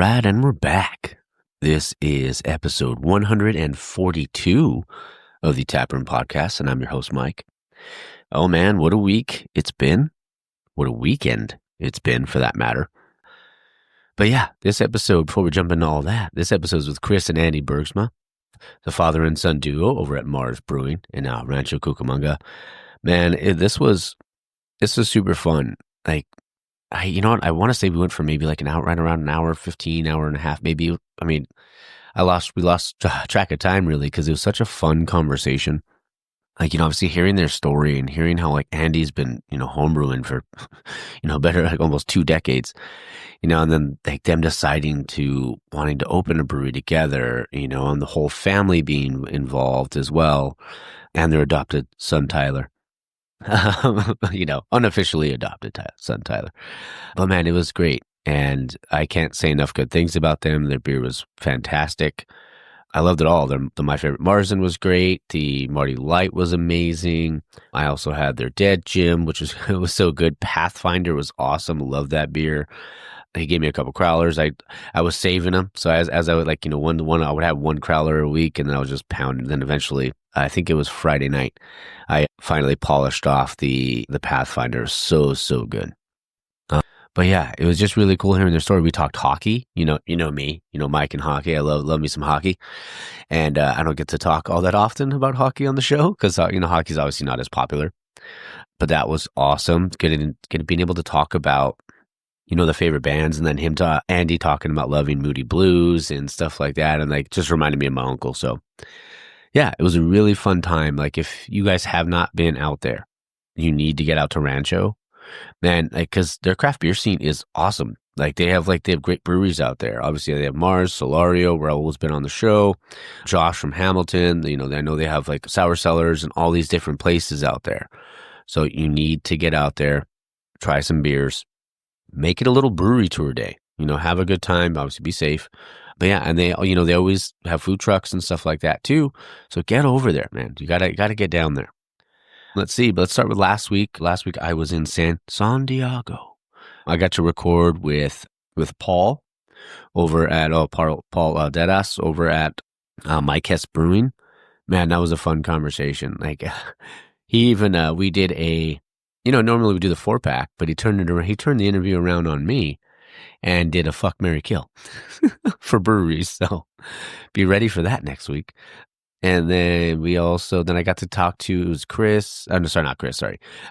right, and we're back. This is episode 142 of the Taproom podcast, and I'm your host, Mike. Oh man, what a week it's been. What a weekend it's been, for that matter. But yeah, this episode, before we jump into all that, this episode is with Chris and Andy Bergsma, the father and son duo over at Mars Brewing in Rancho Cucamonga. Man, this was super fun. Like, you know what? I want to say we went for maybe like right around an hour, 15, hour and a half, maybe. I mean, we lost track of time really, because it was such a fun conversation. Like, obviously hearing their story and hearing how like Andy's been, homebrewing for, better like almost 2 decades, and then like them deciding to wanting to open a brewery together, and the whole family being involved as well, and their adopted son, Tyler. Unofficially adopted son Tyler. But man, it was great. And I can't say enough good things about them. Their beer was fantastic. I loved it all. The My Favorite Märzen was great. The Marty Light was amazing. I also had their Dead Gym, which was so good. Pathfinder was awesome. Loved that beer. He gave me a couple crowlers. I was saving them. So as I would I would have one crowler a week, and then I was just pounding. Then eventually, I think it was Friday night, I finally polished off the Pathfinder. So good. But yeah, it was just really cool hearing their story. We talked hockey. You know me, Mike and hockey. I love me some hockey. And I don't get to talk all that often about hockey on the show because, hockey's obviously not as popular. But that was awesome. Being able to talk about, the favorite bands, and then Andy talking about loving Moody Blues and stuff like that. And like, just reminded me of my uncle. So yeah, it was a really fun time. Like, if you guys have not been out there, you need to get out to Rancho. Man, like, because their craft beer scene is awesome. Like, they have great breweries out there. Obviously, they have Mars, Solario, Raul's been on the show, Josh from Hamilton. I know they have like Sour Cellars and all these different places out there. So you need to get out there, try some beers, make it a little brewery tour day. Have a good time. Obviously, be safe. But yeah, and they always have food trucks and stuff like that too. So get over there, man. You gotta get down there. Let's see, but let's start with last week. Last week I was in San Diego. I got to record with Paul over at Paul Dedas over at My Brewing. Man, that was a fun conversation. Like, he even we did a, normally we do the 4-pack, but he turned the interview around on me and did a fuck, marry, kill for breweries. So be ready for that next week. And then I got to talk to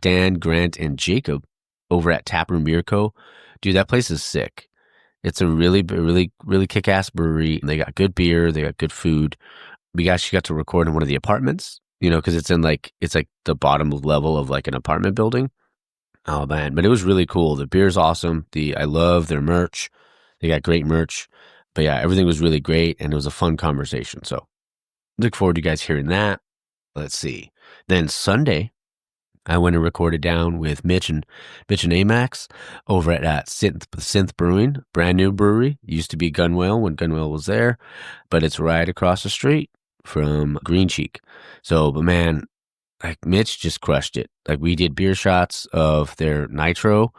Dan, Grant, and Jacob over at Taproom Beer Co. Dude, that place is sick. It's a really, really, really kick-ass brewery. They got good beer. They got good food. We actually got to record in one of the apartments, because it's like the bottom level of like an apartment building. Oh man, but it was really cool. The beer's awesome. I love their merch. They got great merch. But yeah, everything was really great, and it was a fun conversation. So look forward to you guys hearing that. Let's see. Then Sunday, I went and recorded down with Mitch and Amax over at Synth Brewing, brand new brewery. Used to be Gunwale when Gunwale was there, but it's right across the street from Green Cheek. So, but man, like, Mitch just crushed it. Like, we did beer shots of their nitro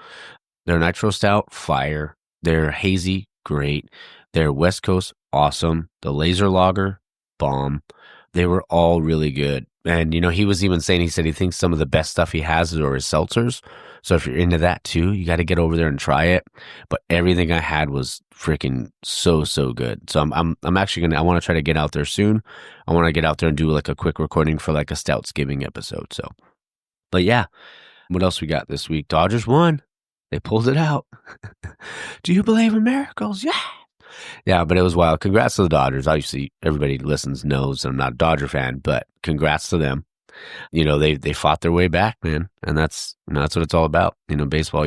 stout, fire. Their hazy, great. Their West Coast, awesome. The laser lager, bomb. They were all really good. And, he was even saying, he said he thinks some of the best stuff he has are his seltzers. So if you're into that too, you got to get over there and try it. But everything I had was freaking so good. So I'm actually I want to try to get out there soon. I want to get out there and do like a quick recording for like a Stouts Giving episode. So, but yeah, what else we got this week? Dodgers won. They pulled it out. Do you believe in miracles? Yeah. Yeah, but it was wild. Congrats to the Dodgers. Obviously, everybody who listens knows I'm not a Dodger fan, but congrats to them. They fought their way back, man, and that's what it's all about. Baseball.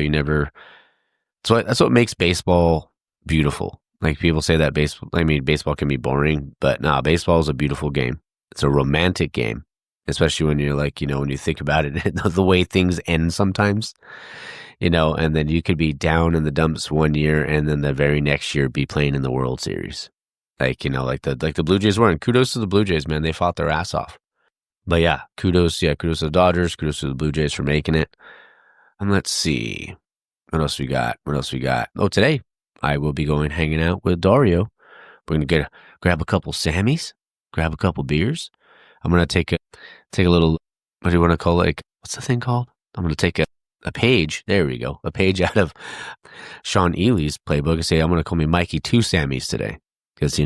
That's what makes baseball beautiful. Like, people say that baseball can be boring, but nah, baseball is a beautiful game. It's a romantic game, especially when you're like, when you think about it, the way things end sometimes. And then you could be down in the dumps one year, and then the very next year be playing in the World Series. Like, like the Blue Jays were. And kudos to the Blue Jays, man. They fought their ass off. But yeah, kudos to the Dodgers. Kudos to the Blue Jays for making it. And let's see. What else we got? Oh, today I will be going hanging out with Dario. We're going to grab a couple Sammys, grab a couple beers. I'm going to take a little, what do you want to call it? Like, what's the thing called? I'm going to take a page. There we go. A page out of Sean Ely's playbook and say, I'm going to call me Mikey 2 Sammys today. Because,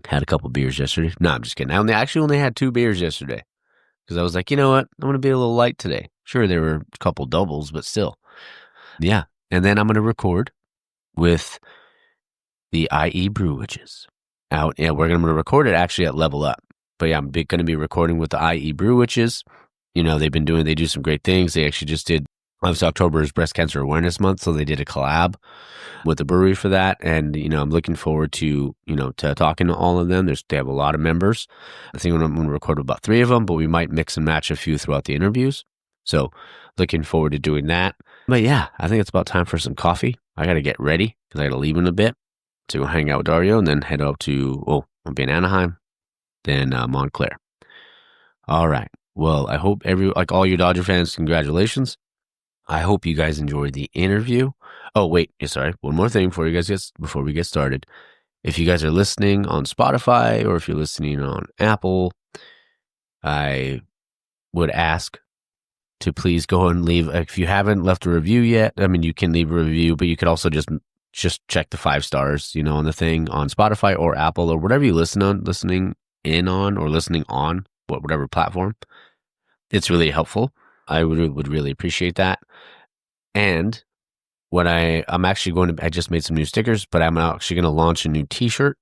had a couple beers yesterday. No, I'm just kidding. I actually only had 2 beers yesterday. Because I was like, you know what? I'm going to be a little light today. Sure, there were a couple doubles, but still. Yeah. And then I'm going to record with the IE Brew Witches out. Yeah, we're going to record it actually at Level Up. But yeah, I'm going to be recording with the IE Brew Witches. They do some great things. They actually just did, obviously October is Breast Cancer Awareness Month, so they did a collab with the brewery for that. And, I'm looking forward to talking to all of them. They have a lot of members. I think I'm going to record about 3 of them, but we might mix and match a few throughout the interviews. So looking forward to doing that. But yeah, I think it's about time for some coffee. I got to get ready because I got to leave in a bit to go hang out with Dario and then head up to, I'll be in Anaheim, then Montclair. All right. Well, I hope all you Dodger fans, congratulations. I hope you guys enjoyed the interview. Oh, wait. Sorry. One more thing before we get started. If you guys are listening on Spotify or if you're listening on Apple, I would ask to please go and leave. If you haven't left a review yet, you can leave a review, but you could also just check the 5 stars, on the thing on Spotify or Apple or whatever you listening on, whatever platform. It's really helpful. I would really appreciate that. And I just made some new stickers, but I'm actually going to launch a new t-shirt.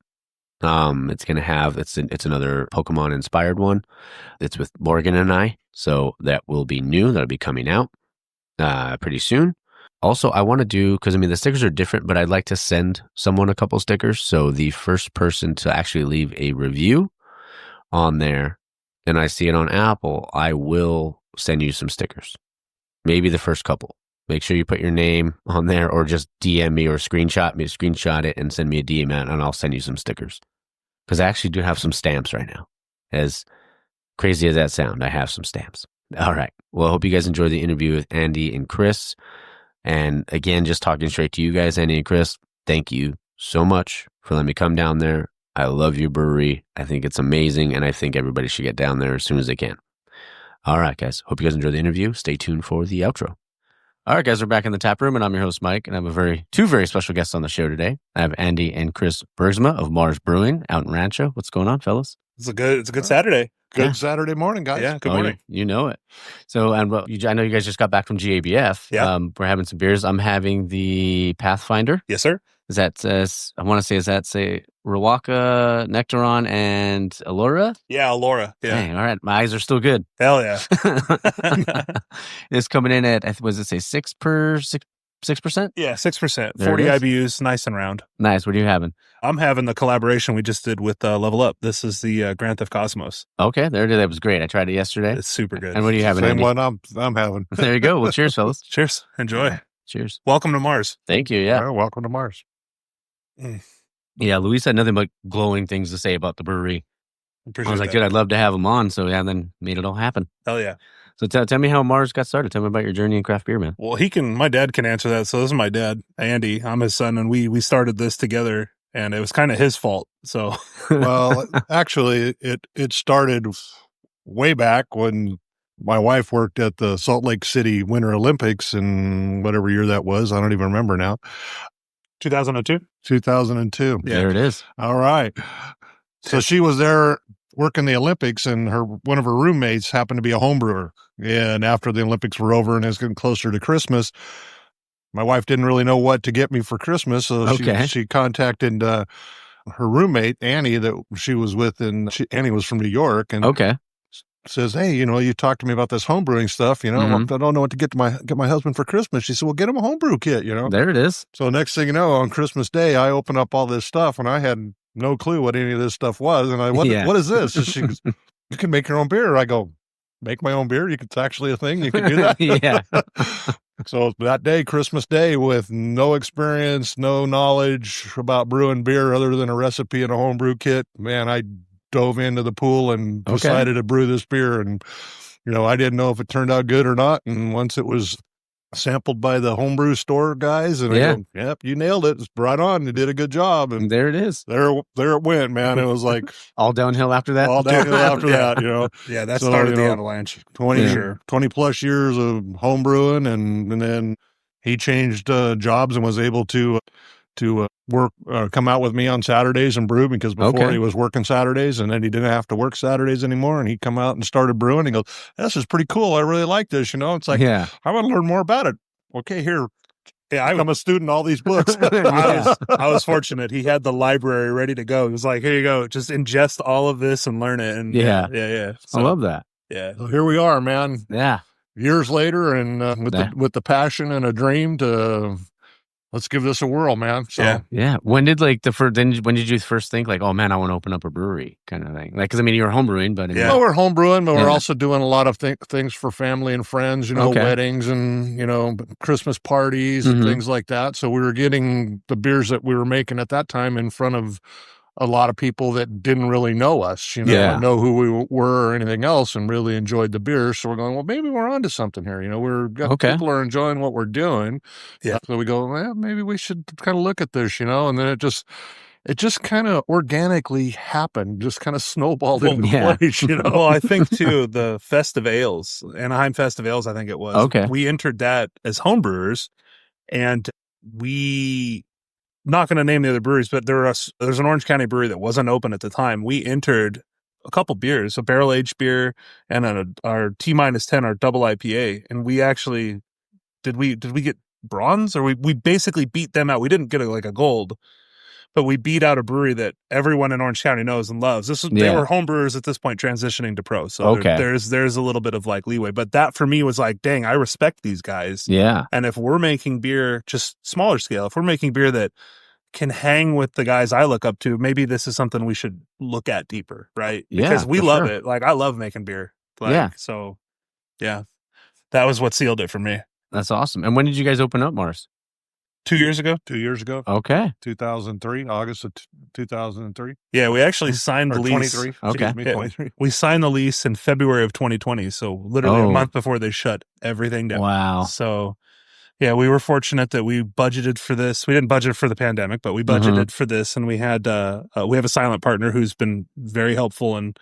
It's another Pokemon inspired one. It's with Morgan and I. So that will be new. That'll be coming out, pretty soon. Also, I want to do, because the stickers are different, but I'd like to send someone a couple stickers. So the first person to actually leave a review on there, and I see it on Apple, I will send you some stickers. Maybe the first couple. Make sure you put your name on there or just DM me or screenshot it and send me a DM out and I'll send you some stickers. Because I actually do have some stamps right now. As crazy as that sounds, I have some stamps. All right. Well, I hope you guys enjoy the interview with Andy and Chris. And again, just talking straight to you guys, Andy and Chris, thank you so much for letting me come down there. I love your brewery. I think it's amazing, and I think everybody should get down there as soon as they can. All right, guys. Hope you guys enjoy the interview. Stay tuned for the outro. All right, guys. We're back in the tap room, and I'm your host, Mike, and I have two very special guests on the show today. I have Andy and Chris Bergsma of Mars Brewing out in Rancho. What's going on, fellas? It's a good Saturday. Good Saturday morning, guys. Yeah, good morning. You know it. So, I know you guys just got back from GABF. Yeah. We're having some beers. I'm having the Pathfinder. Yes, sir. Is that Rawaka, Nectaron, and Allura? Yeah, Allura. Yeah. Dang, all right. My eyes are still good. Hell yeah. It's coming in at, was it say 6%? Yeah, 6%. There 40 it is. IBUs, nice and round. Nice. What are you having? I'm having the collaboration we just did with Level Up. This is the Grand Theft Cosmos. Okay, there it is. That was great. I tried it yesterday. It's super good. And what are you having, Same Andy? one I'm having. There you go. Well, cheers, fellas. Cheers. Enjoy. Cheers. Welcome to Mars. Thank you. Yeah. Well, welcome to Mars. Yeah, Luis had nothing but glowing things to say about the brewery. Appreciate I was like, that. dude, I'd love to have him on. So yeah, then made it all happen. Hell yeah. So tell me how Mars got started. Tell me about your journey in craft beer, man. Well, my dad can answer that. So this is my dad, Andy. I'm his son, and we started this together, and it was kind of his fault. So, Well, actually, it started way back when my wife worked at the Salt Lake City Winter Olympics in whatever year that was. I don't even remember now. 2002. 2002. Yeah. There it is. All right. So she was there working the Olympics, and one of her roommates happened to be a home brewer. And after the Olympics were over and it was getting closer to Christmas, my wife didn't really know what to get me for Christmas. So Okay. she contacted her roommate, Annie, that she was with. And Annie was from New York. And Okay. says, hey, you talked to me about this home brewing stuff. Mhm. I don't know what to get my husband for Christmas. She said, well, get him a homebrew kit, There it is. So next thing you know, on Christmas Day, I open up all this stuff, and I had no clue what any of this stuff was. And what is this? And she goes, you can make your own beer. I go, make my own beer? It's actually a thing. You can do that. Yeah. So that day, Christmas Day, with no experience, no knowledge about brewing beer other than a recipe and a homebrew kit, man, I dove into the pool and decided to brew this beer. And, I didn't know if it turned out good or not. And once it was sampled by the homebrew store guys, and I go, "Yep, you nailed it. It's right on. You did a good job." And there it is. There it went, man. It was like all downhill after that. All downhill after that, you know. Yeah, that started the avalanche. 20 plus years of homebrewing, and then he changed jobs and was able to work, come out with me on Saturdays and brew, because before he was working Saturdays, and then he didn't have to work Saturdays anymore, and he'd come out and started brewing. He goes, "This is pretty cool. I really like this." You know, it's like, I want to learn more about it. Okay, here. Yeah, I'm a student of all these books. I was fortunate. He had the library ready to go. He was like, "Here you go. Just ingest all of this and learn it." And yeah. So, I love that. Yeah. So here we are, man. Yeah. Years later, and with the passion and a dream to let's give this a whirl, man. So yeah. When did when did you first think like, oh man, I want to open up a brewery kind of thing? Like, because I mean, you were homebrewing, but well, we're homebrewing, but we're also doing a lot of things for family and friends. You know, weddings and Christmas parties and things like that. So we were getting the beers that we were making at that time in front of a lot of people that didn't really know us, or know who we were or anything else, and really enjoyed the beer. So we're going, well, maybe we're onto something here. People are enjoying what we're doing. Yeah. So we go, well, maybe we should kind of look at this, and then it just kind of organically happened, just kind of snowballed into place, Well, I think too, the Festive Ales, Anaheim Festive Ales, I think it was. Okay. We entered that as homebrewers, and not going to name the other breweries, but there's an Orange County brewery that wasn't open at the time. We entered a couple beers, a barrel-aged beer and our T-10, our double IPA. And we actually, did we get bronze? Or we basically beat them out. We didn't get a gold, but we beat out a brewery that everyone in Orange County knows and loves. They were home brewers at this point, transitioning to pro. So there's a little bit of leeway. But that for me was like, dang, I respect these guys. Yeah. And if we're making beer just smaller scale, if we're making beer that can hang with the guys I look up to, maybe this is something we should look at deeper, right? Because we love it. Like, I love making beer. So yeah, that was what sealed it for me. That's awesome. And when did you guys open up, Mars? 2 years ago. 2 years ago. Okay. 2003, August of 2003. Yeah, we actually signed the lease. 23. Okay. Me, 23. We signed the lease in February of 2020. So literally a month before they shut everything down. Wow. So yeah, we were fortunate that we budgeted for this. We didn't budget for the pandemic, but we budgeted for this, and we had we have a silent partner who's been very helpful in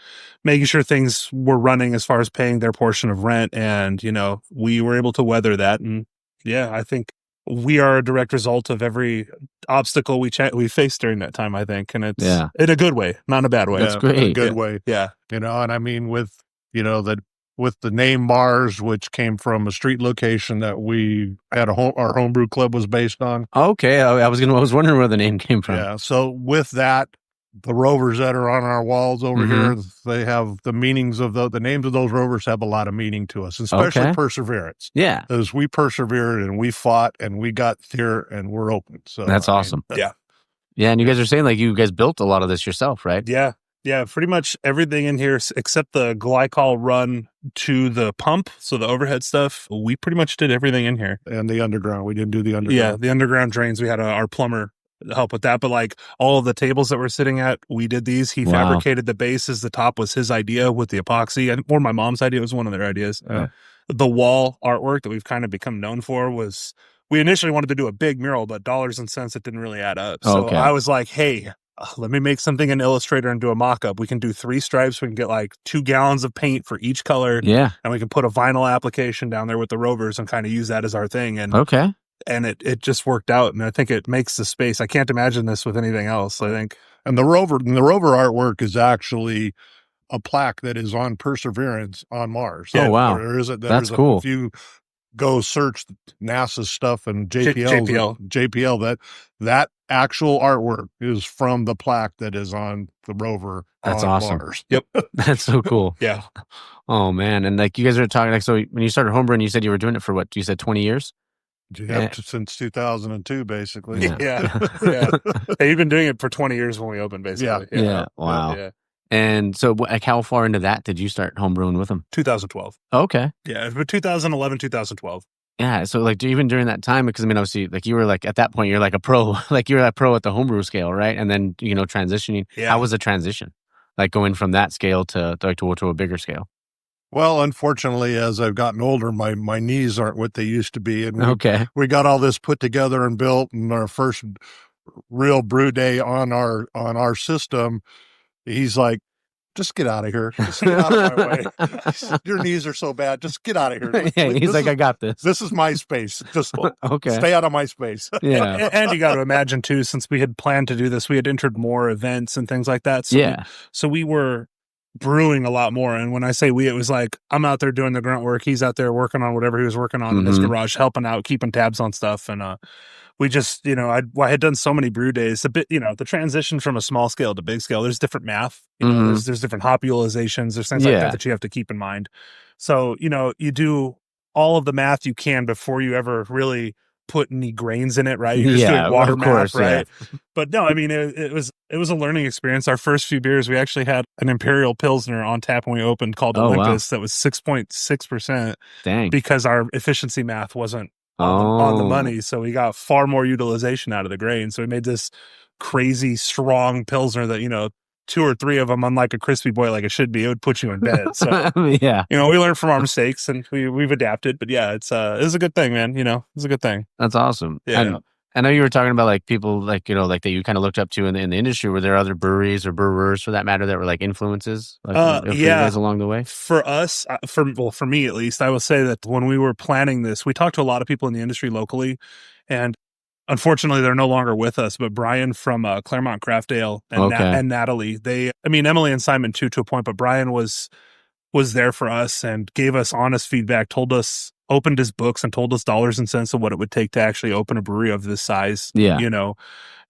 making sure things were running as far as paying their portion of rent, and we were able to weather that. And yeah, I think we are a direct result of every obstacle we faced during that time, I think, and it's in a good way, not in a bad way. That's great. In a good way. Yeah. And I mean, with the name Mars, which came from a street location that we had our homebrew club was based on. Okay. I was wondering where the name came from. Yeah. So with that, the rovers that are on our walls over here, they have the meanings of the names of those rovers have a lot of meaning to us, especially perseverance. Yeah. As we persevered and we fought and we got here and we're open. So that's awesome. Yeah. Yeah. And you guys are saying you guys built a lot of this yourself, right? Yeah. Yeah, pretty much everything in here except the glycol run to the pump, so the overhead stuff, we pretty much did everything in here. And the underground, we didn't do the underground. Yeah, the underground drains, we had our plumber help with that, but all of the tables that we're sitting at, we did these. He fabricated the bases. The top was his idea with the epoxy, or my mom's idea. It was one of their ideas. The wall artwork that we've kind of become known for was, we initially wanted to do a big mural, but dollars and cents, it didn't really add up. So I was like, hey, let me make something in Illustrator and do a mock-up. We can do 3 stripes. We can get 2 gallons of paint for each color. Yeah. And we can put a vinyl application down there with the rovers and kind of use that as our thing. And and it just worked out. And I think it makes the space. I can't imagine this with anything else, I think. And the rover artwork is actually a plaque that is on Perseverance on Mars. Oh, wow. That's cool. If you go search NASA's stuff and JPL, that actual artwork is from the plaque that is on the rover. That's on awesome. Mars. Yep. That's so cool. Yeah. Oh man. And you guys are talking, so when you started homebrewing, you said you were doing it for what? You said 20 years? Since 2002, basically. Yeah. Hey, you've been doing it for 20 years when we opened, basically. Yeah. Wow. Yeah. And so how far into that did you start homebrewing with them? 2012. Okay. Yeah, but 2011, 2012. Yeah, so even during that time, because I mean, obviously, you were at that point, you're a pro, you're a pro at the homebrew scale, right? And then transitioning. Yeah. How was the transition, going from that scale to a bigger scale? Well, unfortunately, as I've gotten older, my knees aren't what they used to be. And Okay. we got all this put together and built, and our first real brew day on our system, he's like, just get out of here. Just get out of my way. Your knees are so bad. Just get out of here. Yeah, he's like, I got this. This is my space. Just Okay. stay out of my space. Yeah. And you got to imagine too, since we had planned to do this, we had entered more events and things like that. So Yeah. so we were brewing a lot more. And when I say we, it was like, I'm out there doing the grunt work. He's out there working on whatever he was working on in his garage, helping out, keeping tabs on stuff. And, we just, I had done so many brew days, a bit, the transition from a small scale to big scale, there's different math, there's different hop utilizations, there's things like that you have to keep in mind. So, you do all of the math you can before you ever really put any grains in it, right? You're just doing water math, right? Yeah. But no, I mean, it was a learning experience. Our first few beers, we actually had an Imperial Pilsner on tap when we opened called Olympus that was 6.6%. Dang. Because our efficiency math wasn't on the money, so we got far more utilization out of the grain. So we made this crazy strong Pilsner that 2 or 3 of them, unlike a crispy boy like it should be, it would put you in bed. So yeah, we learned from our mistakes and we've adapted. But yeah, it's a good thing, man. It's a good thing. That's awesome. Yeah. And I know you were talking about like people like that you kind of looked up to in the industry. Were there other breweries or brewers for that matter that were like influences for you guys along the way? For us, for me at least, I will say that when we were planning this, we talked to a lot of people in the industry locally, and unfortunately they're no longer with us. But Brian from Claremont Craft Ale and Natalie, Emily and Simon too to a point, but Brian was there for us and gave us honest feedback, opened his books and told us dollars and cents of what it would take to actually open a brewery of this size. Yeah.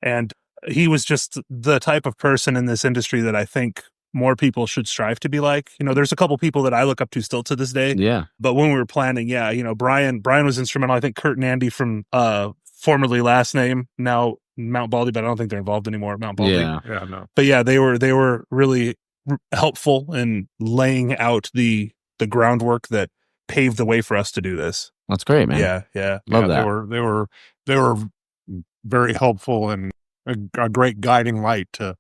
And he was just the type of person in this industry that I think more people should strive to be like. There's a couple people that I look up to still to this day. Yeah. But when we were planning, Brian was instrumental. I think Kurt and Andy from formerly Last Name, now Mount Baldy, but I don't think they're involved anymore at Mount Baldy. Yeah, no. But yeah, they were really helpful in laying out the groundwork that paved the way for us to do this. That's great, man. Yeah. Love that. They were very helpful and a great guiding light to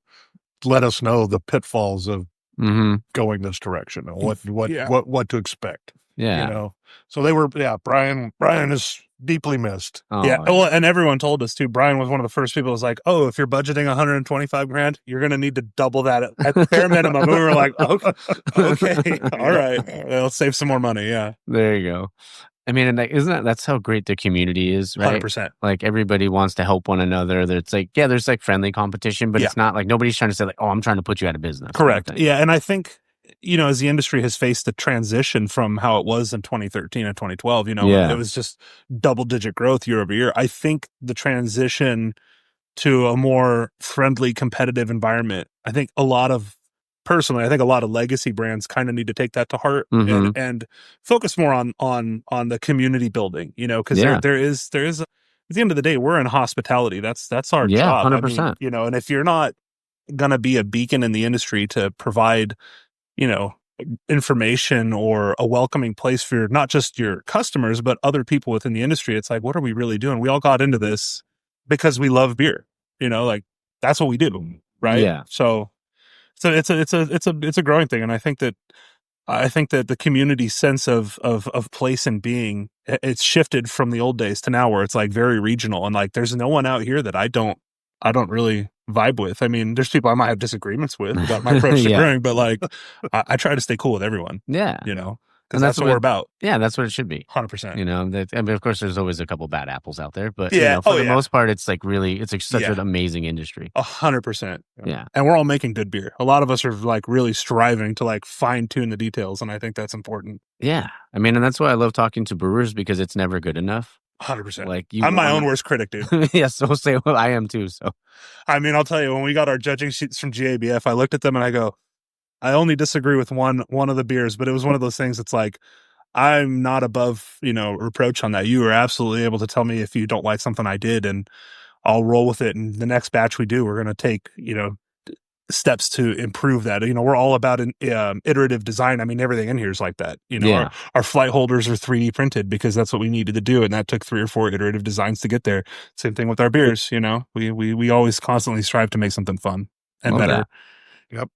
let us know the pitfalls of going this direction and what to expect. Yeah. So they were, Brian is deeply missed. Oh, yeah. Well, and everyone told us too. Brian was one of the first people who was like, oh, if you're budgeting $125,000, you're going to need to double that at bare minimum. And we were like, okay. All right. Let's save some more money. Yeah. There you go. I mean, and that's how great the community is, right? 100%. Like everybody wants to help one another. It's like, there's like friendly competition, but it's not like nobody's trying to say like, oh, I'm trying to put you out of business. Correct. Yeah. And I think, as the industry has faced the transition from how it was in 2013 and 2012, it was just double-digit growth year over year. I think the transition to a more friendly, competitive environment, I think a lot of legacy brands kind of need to take that to heart and focus more on the community building, because there is at the end of the day, we're in hospitality. That's our job. 100%. And if you're not going to be a beacon in the industry to provide information or a welcoming place for not just your customers, but other people within the industry, it's like, what are we really doing? We all got into this because we love beer, like that's what we do. Right. Yeah. So it's a growing thing. And I think that the community sense of place and being, it's shifted from the old days to now where it's like very regional and like, there's no one out here that I don't really vibe with. I mean, there's people I might have disagreements with about my approach to brewing, but like, I try to stay cool with everyone. Yeah. Because that's what we're about. Yeah, that's what it should be. 100%. I mean, of course, there's always a couple bad apples out there, but for the most part, it's like really, it's like such an amazing industry. 100%. Yeah. And we're all making good beer. A lot of us are like really striving to like fine tune the details. And I think that's important. Yeah. I mean, and that's why I love talking to brewers because it's never good enough. 100%. Like I'm my own worst critic, dude. Yeah, so say well, I am too. So, I mean, I'll tell you, when we got our judging sheets from GABF, I looked at them and I go, I only disagree with one of the beers, but it was one of those things. It's like, I'm not above, reproach on that. You are absolutely able to tell me if you don't like something I did, and I'll roll with it. And the next batch we do, we're going to take, steps to improve that. We're all about an iterative design. I mean, everything in here is like that. Our flight holders are 3D printed because that's what we needed to do, and that took 3 or 4 iterative designs to get there. Same thing with our beers. We always constantly strive to make something fun and better. Yep.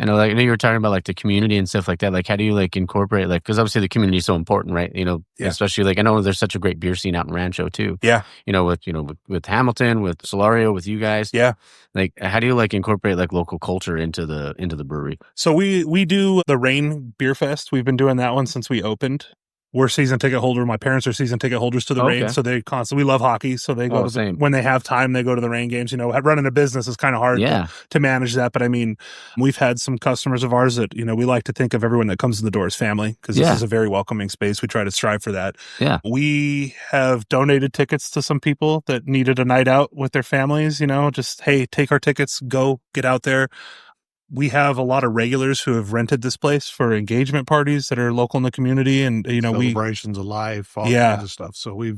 And like, I know you were talking about like the community and stuff like that. Like, how do you like incorporate like, because obviously the community is so important, right? Especially like I know there's such a great beer scene out in Rancho too. Yeah. With Hamilton, with Solario, with you guys. Yeah. Like, how do you like incorporate like local culture into the brewery? So we do the Rain Beer Fest. We've been doing that one since we opened. We're season ticket holder. My parents are season ticket holders to the Rain, so they constantly. We love hockey, so they go when they have time. They go to the Rain games. Running a business is kind of hard to manage that. But I mean, we've had some customers of ours that we like to think of everyone that comes in the door as family because this is a very welcoming space. We try to strive for that. Yeah, we have donated tickets to some people that needed a night out with their families. Just hey, take our tickets, go get out there. We have a lot of regulars who have rented this place for engagement parties that are local in the community, and celebrations of life, all kinds of stuff. So we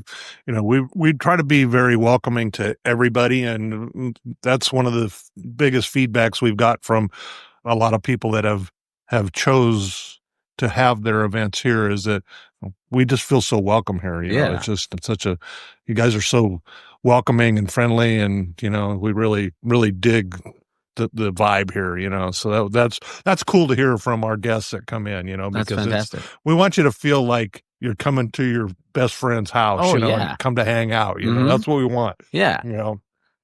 try to be very welcoming to everybody, and that's one of the biggest feedbacks we've got from a lot of people that have chose to have their events here is that we just feel so welcome here. It's such a you guys are so welcoming and friendly, and we really really dig the vibe here, so that's cool to hear from our guests that come in, that's because fantastic. We want you to feel like you're coming to your best friend's house, and come to hang out, that's what we want. Yeah.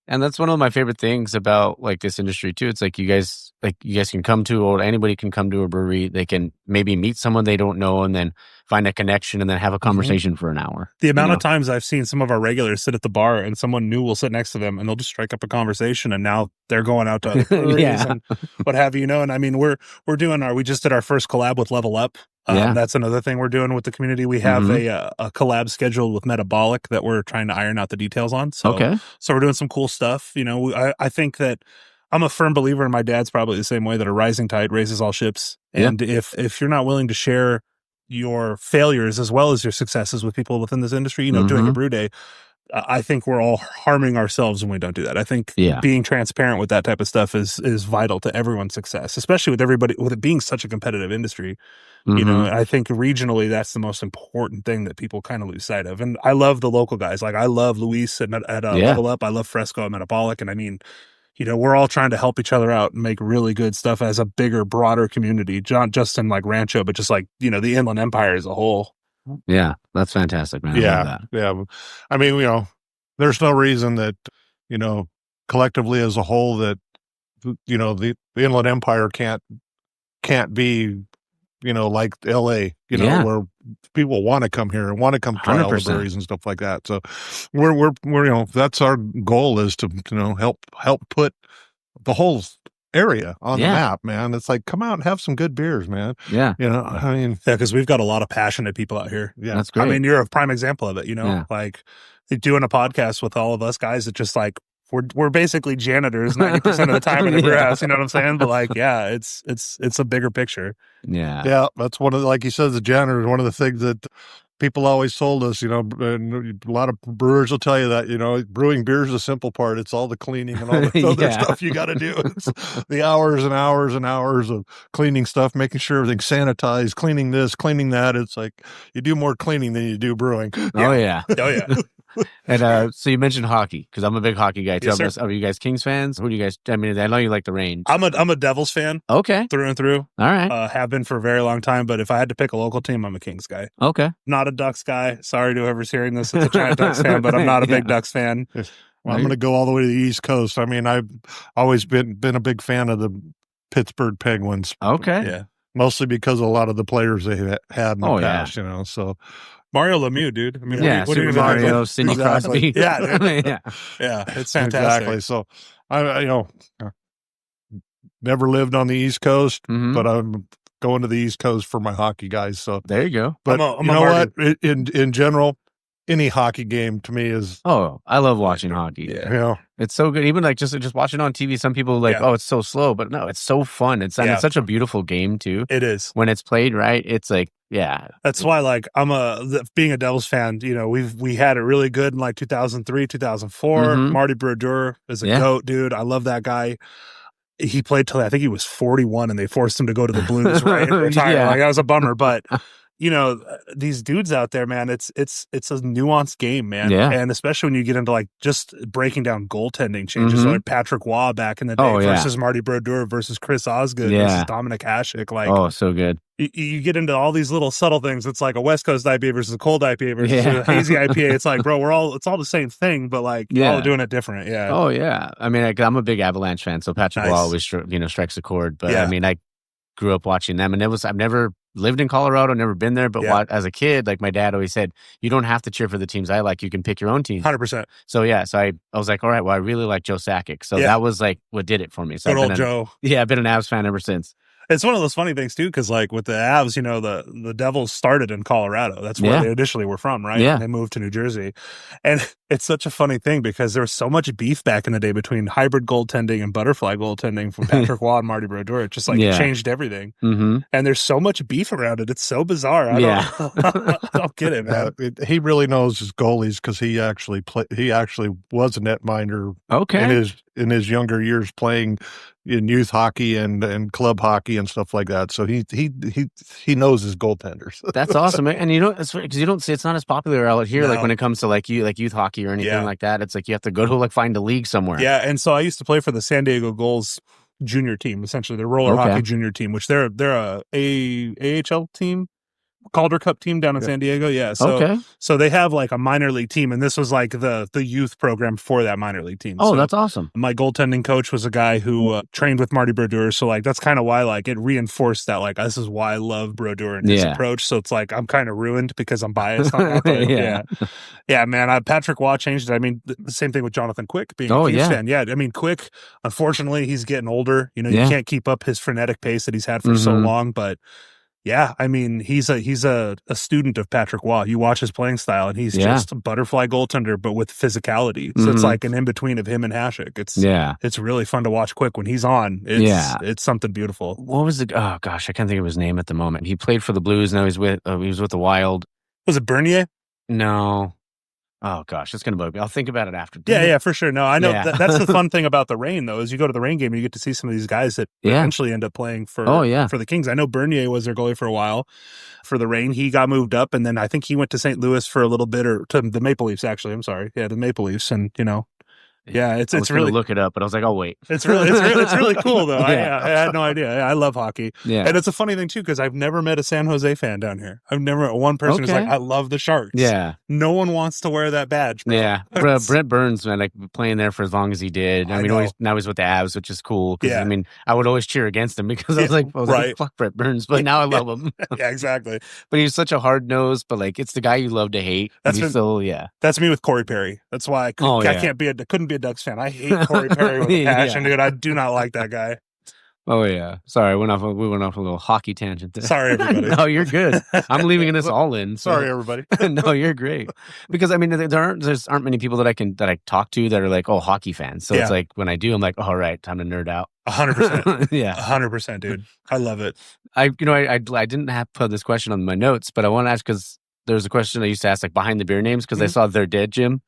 And that's one of my favorite things about like this industry too. It's like you guys can come to, or anybody can come to a brewery. They can maybe meet someone they don't know and then find a connection and then have a conversation for an hour. The amount of times I've seen some of our regulars sit at the bar and someone new will sit next to them and they'll just strike up a conversation, and now they're going out to other breweries and what have you. And I mean, we just did our first collab with Level Up. That's another thing we're doing with the community. We have a collab scheduled with Metabolic that we're trying to iron out the details on. So we're doing some cool stuff. I think that I'm a firm believer, and my dad's probably the same way, that a rising tide raises all ships. And if you're not willing to share your failures as well as your successes with people within this industry, doing a brew day, I think we're all harming ourselves when we don't do that. I think being transparent with that type of stuff is vital to everyone's success, especially with it being such a competitive industry. I think regionally that's the most important thing that people kind of lose sight of. And I love the local guys. Like I love Luis at Level Up. I love Fresco at Metabolic. And I mean, we're all trying to help each other out and make really good stuff as a bigger, broader community, not just in like Rancho, but just like, the Inland Empire as a whole. Yeah, that's fantastic, man. I love that. Yeah. I mean, there's no reason that, collectively as a whole that, the Inland Empire can't be, like LA, where people want to come here and want to come try all the breweries and stuff like that. So we're that's our goal, is to, help put the whole area on the map, man. It's like, come out and have some good beers, man. Yeah. I mean, because we've got a lot of passionate people out here. Yeah. That's great. I mean, you're a prime example of it, like doing a podcast with all of us guys that just like, we're basically janitors 90% of the time in a brew house, you know what I'm saying? But like, it's a bigger picture. Yeah. Yeah. That's one of like you said, the janitor is one of the things that people always told us, and a lot of brewers will tell you that, brewing beer is the simple part. It's all the cleaning and all the other stuff you got to do. It's the hours and hours and hours of cleaning stuff, making sure everything's sanitized, cleaning this, cleaning that. It's like you do more cleaning than you do brewing. Oh, yeah. Oh, yeah. And so you mentioned hockey, because I'm a big hockey guy too. Yes, are you guys Kings fans? Who do you guys? I mean, I know you like the Range. I'm a Devils fan. Okay, through and through. All right, have been for a very long time. But if I had to pick a local team, I'm a Kings guy. Okay, not a Ducks guy. Sorry to whoever's hearing this. It's a giant Ducks fan, but I'm not a big Ducks fan. Well, I'm going to go all the way to the East Coast. I mean, I've always been a big fan of the Pittsburgh Penguins. Okay, yeah, mostly because of a lot, of the players they had in the past. So. Mario Lemieux, dude. I mean, what are you Mario, Sidney Crosby. Yeah, it's fantastic. Exactly. So, I never lived on the East Coast, but I'm going to the East Coast for my hockey guys. So there you go. But you know what? In general, any hockey game to me is. Oh, I love watching hockey. Yeah, it's so good. Even like just watching on TV, some people like, oh, it's so slow, but no, it's so fun. It's such a beautiful game too. It is when it's played right. It's like. Yeah, that's why. Like, being a Devils fan. We had it really good in like 2003, 2004. Marty Brodeur is a goat, dude. I love that guy. He played till I think he was 41, and they forced him to go to the Blues, right? And retire. Like, that was a bummer, but these dudes out there, man, it's a nuanced game, man. Yeah. And especially when you get into like just breaking down goaltending changes, Mhm. like Patrick Waugh back in the day Oh, yeah. versus Marty Brodeur versus Chris Osgood Yeah. versus Dominic Hasek. Like, Oh, so good. you get into all these little subtle things. It's like a West Coast IPA versus a cold IPA versus a hazy IPA. It's like, bro, it's all the same thing, but like, you're all doing it different. Yeah. Oh, yeah. I mean, I'm a big Avalanche fan, so Patrick Waugh always, strikes a chord. But I mean, I grew up watching them, and I've never lived in Colorado, never been there, but as a kid, like my dad always said, you don't have to cheer for the teams I like. You can pick your own team. 100%. So I was like, all right, well, I really like Joe Sakic. So that was like what did it for me. So good old Joe. Yeah, I've been an Avs fan ever since. It's one of those funny things too, because like with the Avs, the Devils started in Colorado. That's where they initially were from, right? Yeah. And they moved to New Jersey. And it's such a funny thing because there was so much beef back in the day between hybrid goaltending and butterfly goaltending from Patrick Waugh and Marty Brodeur. It just like it changed everything. Mm-hmm. And there's so much beef around it. It's so bizarre. I don't get it, man. He really knows his goalies because he actually was a netminder. Okay. In his younger years playing in youth hockey and club hockey and stuff like that. So he knows his goaltenders. That's awesome. And it's because you don't see, it's not as popular out here. No. Like when it comes to like youth hockey or anything like that, it's like you have to go to like find a league somewhere. Yeah. And so I used to play for the San Diego Gulls junior team, essentially their roller hockey junior team, which they're a AHL team. Calder Cup team down in San Diego. Yeah. So they have like a minor league team, and this was like the youth program for that minor league team. Oh, so that's awesome. My goaltending coach was a guy who trained with Marty Brodeur. So like, that's kind of why like it reinforced that, like, this is why I love Brodeur and his approach. So it's like, I'm kind of ruined because I'm biased on that. But yeah, man. Patrick Waugh changed it. I mean, the same thing with Jonathan Quick being a Kings fan. Yeah. I mean, Quick, unfortunately, he's getting older. You can't keep up his frenetic pace that he's had for so long, but yeah, I mean, he's a student of Patrick Waugh. You watch his playing style, and he's just a butterfly goaltender, but with physicality. So it's like an in-between of him and Hasek. It's really fun to watch Quick when he's on. It's something beautiful. What was oh gosh, I can't think of his name at the moment. He played for the Blues, now he was with the Wild. Was it Bernier? No. Oh gosh, it's gonna bug me. I'll think about it after. Yeah, for sure. No, I know that's the fun thing about the Reign, though, is you go to the Reign game and you get to see some of these guys that eventually end up playing for the Kings. I know Bernier was their goalie for a while for the Reign. He got moved up, and then I think he went to St. Louis for a little bit, or to the Maple Leafs. Actually, I'm sorry, the Maple Leafs, and it's really look it up, but I was like, oh wait, it's really cool though. I had no idea. I love hockey. Yeah, and it's a funny thing too because I've never met a San Jose fan down here. I've never met one person who's like, I love the Sharks. Yeah, no one wants to wear that badge. Bro. Yeah, Brent Burns, man, like playing there for as long as he did. I mean, now he's with the Avs, which is cool. I mean, I would always cheer against him because I was like, fuck Brent Burns, but now I love him. Yeah, exactly. But he's such a hard nose, but like it's the guy you love to hate. That's me with Corey Perry. That's why I couldn't be a Ducks fan. I hate Corey Perry with a passion, dude. I do not like that guy. Oh yeah, sorry. We went off a little hockey tangent there. Sorry, everybody. No, you're good. I'm leaving this all in. So. Sorry, everybody. No, you're great. Because I mean, there aren't many people that I talk to that are like, oh, hockey fans. So it's like when I do, I'm like, all right, time to nerd out. 100%. Yeah, 100%, dude. I love it. I didn't have put this question on my notes, but I want to ask because. There was a question I used to ask, like behind the beer names, because I saw Their Dead Jim.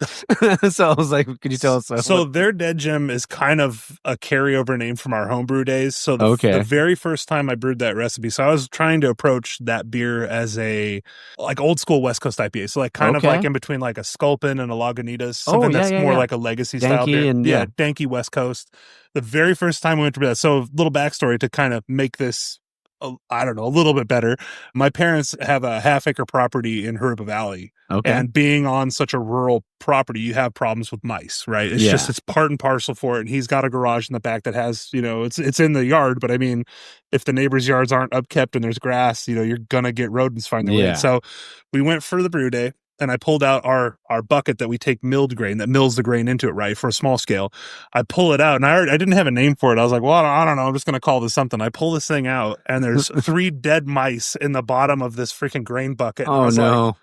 So I was like, could you tell us? So Their Dead Jim is kind of a carryover name from our homebrew days. So the very first time I brewed that recipe, so I was trying to approach that beer as a like old school West Coast IPA. So like kind of like in between like a Sculpin and a Lagunitas, something that's more like a legacy style beer. Danky West Coast. The very first time we went to that. So little backstory to kind of make this I don't know, a little bit better. My parents have a half-acre property in Harupa Valley. Okay. And being on such a rural property, you have problems with mice, right? It's just, it's part and parcel for it. And he's got a garage in the back that has, it's in the yard. But I mean, if the neighbors' yards aren't upkept and there's grass, you're going to get rodents find their way. So we went for the brew day. And I pulled out our bucket that we take milled grain, that mills the grain into it, right, for a small scale. I pull it out, and I didn't have a name for it. I was like, well, I don't know. I'm just going to call this something. I pull this thing out, and there's 3 dead mice in the bottom of this freaking grain bucket. And I was like,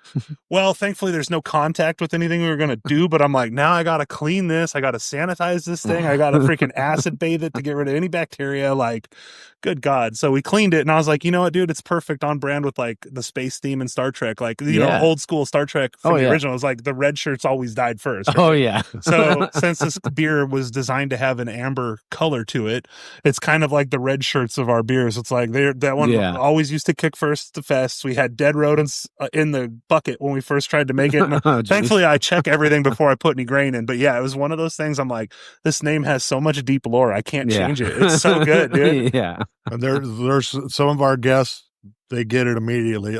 well, thankfully, there's no contact with anything we were going to do, but I'm like, now I got to clean this. I got to sanitize this thing. I got to freaking acid bathe it to get rid of any bacteria. Like, good God. So we cleaned it, and I was like, you know what, dude, it's perfect on brand with like the space theme in Star Trek, like, you know, old school Star Trek from the original. It was like the red shirts always died first. Right? Oh yeah. So since this beer was designed to have an amber color to it, it's kind of like the red shirts of our beers. It's like that one always used to kick first to fests. We had dead rodents in the bucket when we first tried to make it. And thankfully, I check everything before I put any grain in. But yeah, it was one of those things. I'm like, this name has so much deep lore. I can't change it. It's so good, dude. Yeah. And there's some of our guests, they get it immediately.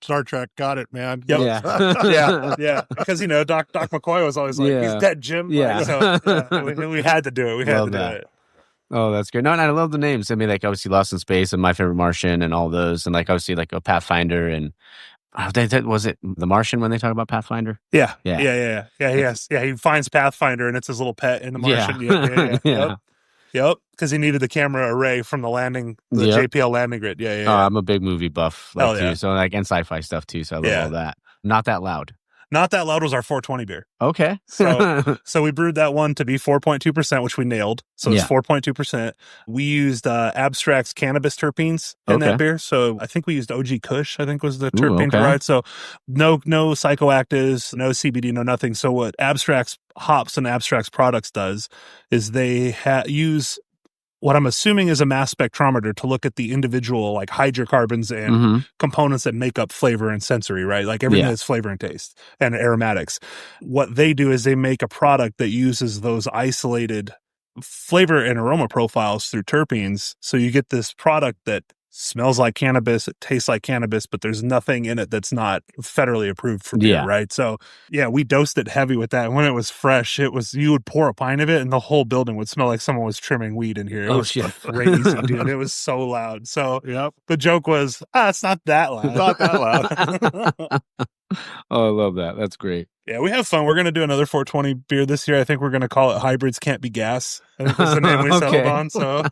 Star Trek, got it, man. Yep. Yeah. Because, you know, Doc McCoy was always like, he's dead, Jim. Yeah. Like, so we had to do it. We had to do it. Oh, that's great. No, and I love the names. I mean, like, obviously Lost in Space and My Favorite Martian and all those. And, like, obviously, like, a Pathfinder and was it The Martian when they talk about Pathfinder? Yeah. He finds Pathfinder and it's his little pet in The Martian. Yeah. Yep. Because he needed the camera array from the JPL landing grid. Yeah. Oh, I'm a big movie buff, like, too. Yeah. So, like, and sci-fi stuff too. So I love all that. Not That Loud. Not That Loud was our 420 beer. Okay. So we brewed that one to be 4.2%, which we nailed. So it's 4.2%. We used Abstract's cannabis terpenes in that beer. So I think we used OG Kush, I think was the terpene variety. So no psychoactives, no CBD, no nothing. So what Abstract's hops and Abstract's products does is they use what I'm assuming is a mass spectrometer to look at the individual like hydrocarbons and components that make up flavor and sensory, right? Like everything that's flavor and taste and aromatics. What they do is they make a product that uses those isolated flavor and aroma profiles through terpenes. So you get this product that smells like cannabis, it tastes like cannabis, but there's nothing in it that's not federally approved for beer, right? So we dosed it heavy with that. And when it was fresh, you would pour a pint of it and the whole building would smell like someone was trimming weed in here. It was crazy, dude. It was so loud. So the joke was, it's not that loud. Not that loud. Oh, I love that. That's great. Yeah, we have fun. We're going to do another 420 beer this year. I think we're going to call it Hybrids Can't Be Gas. I think that's the name we settled on. So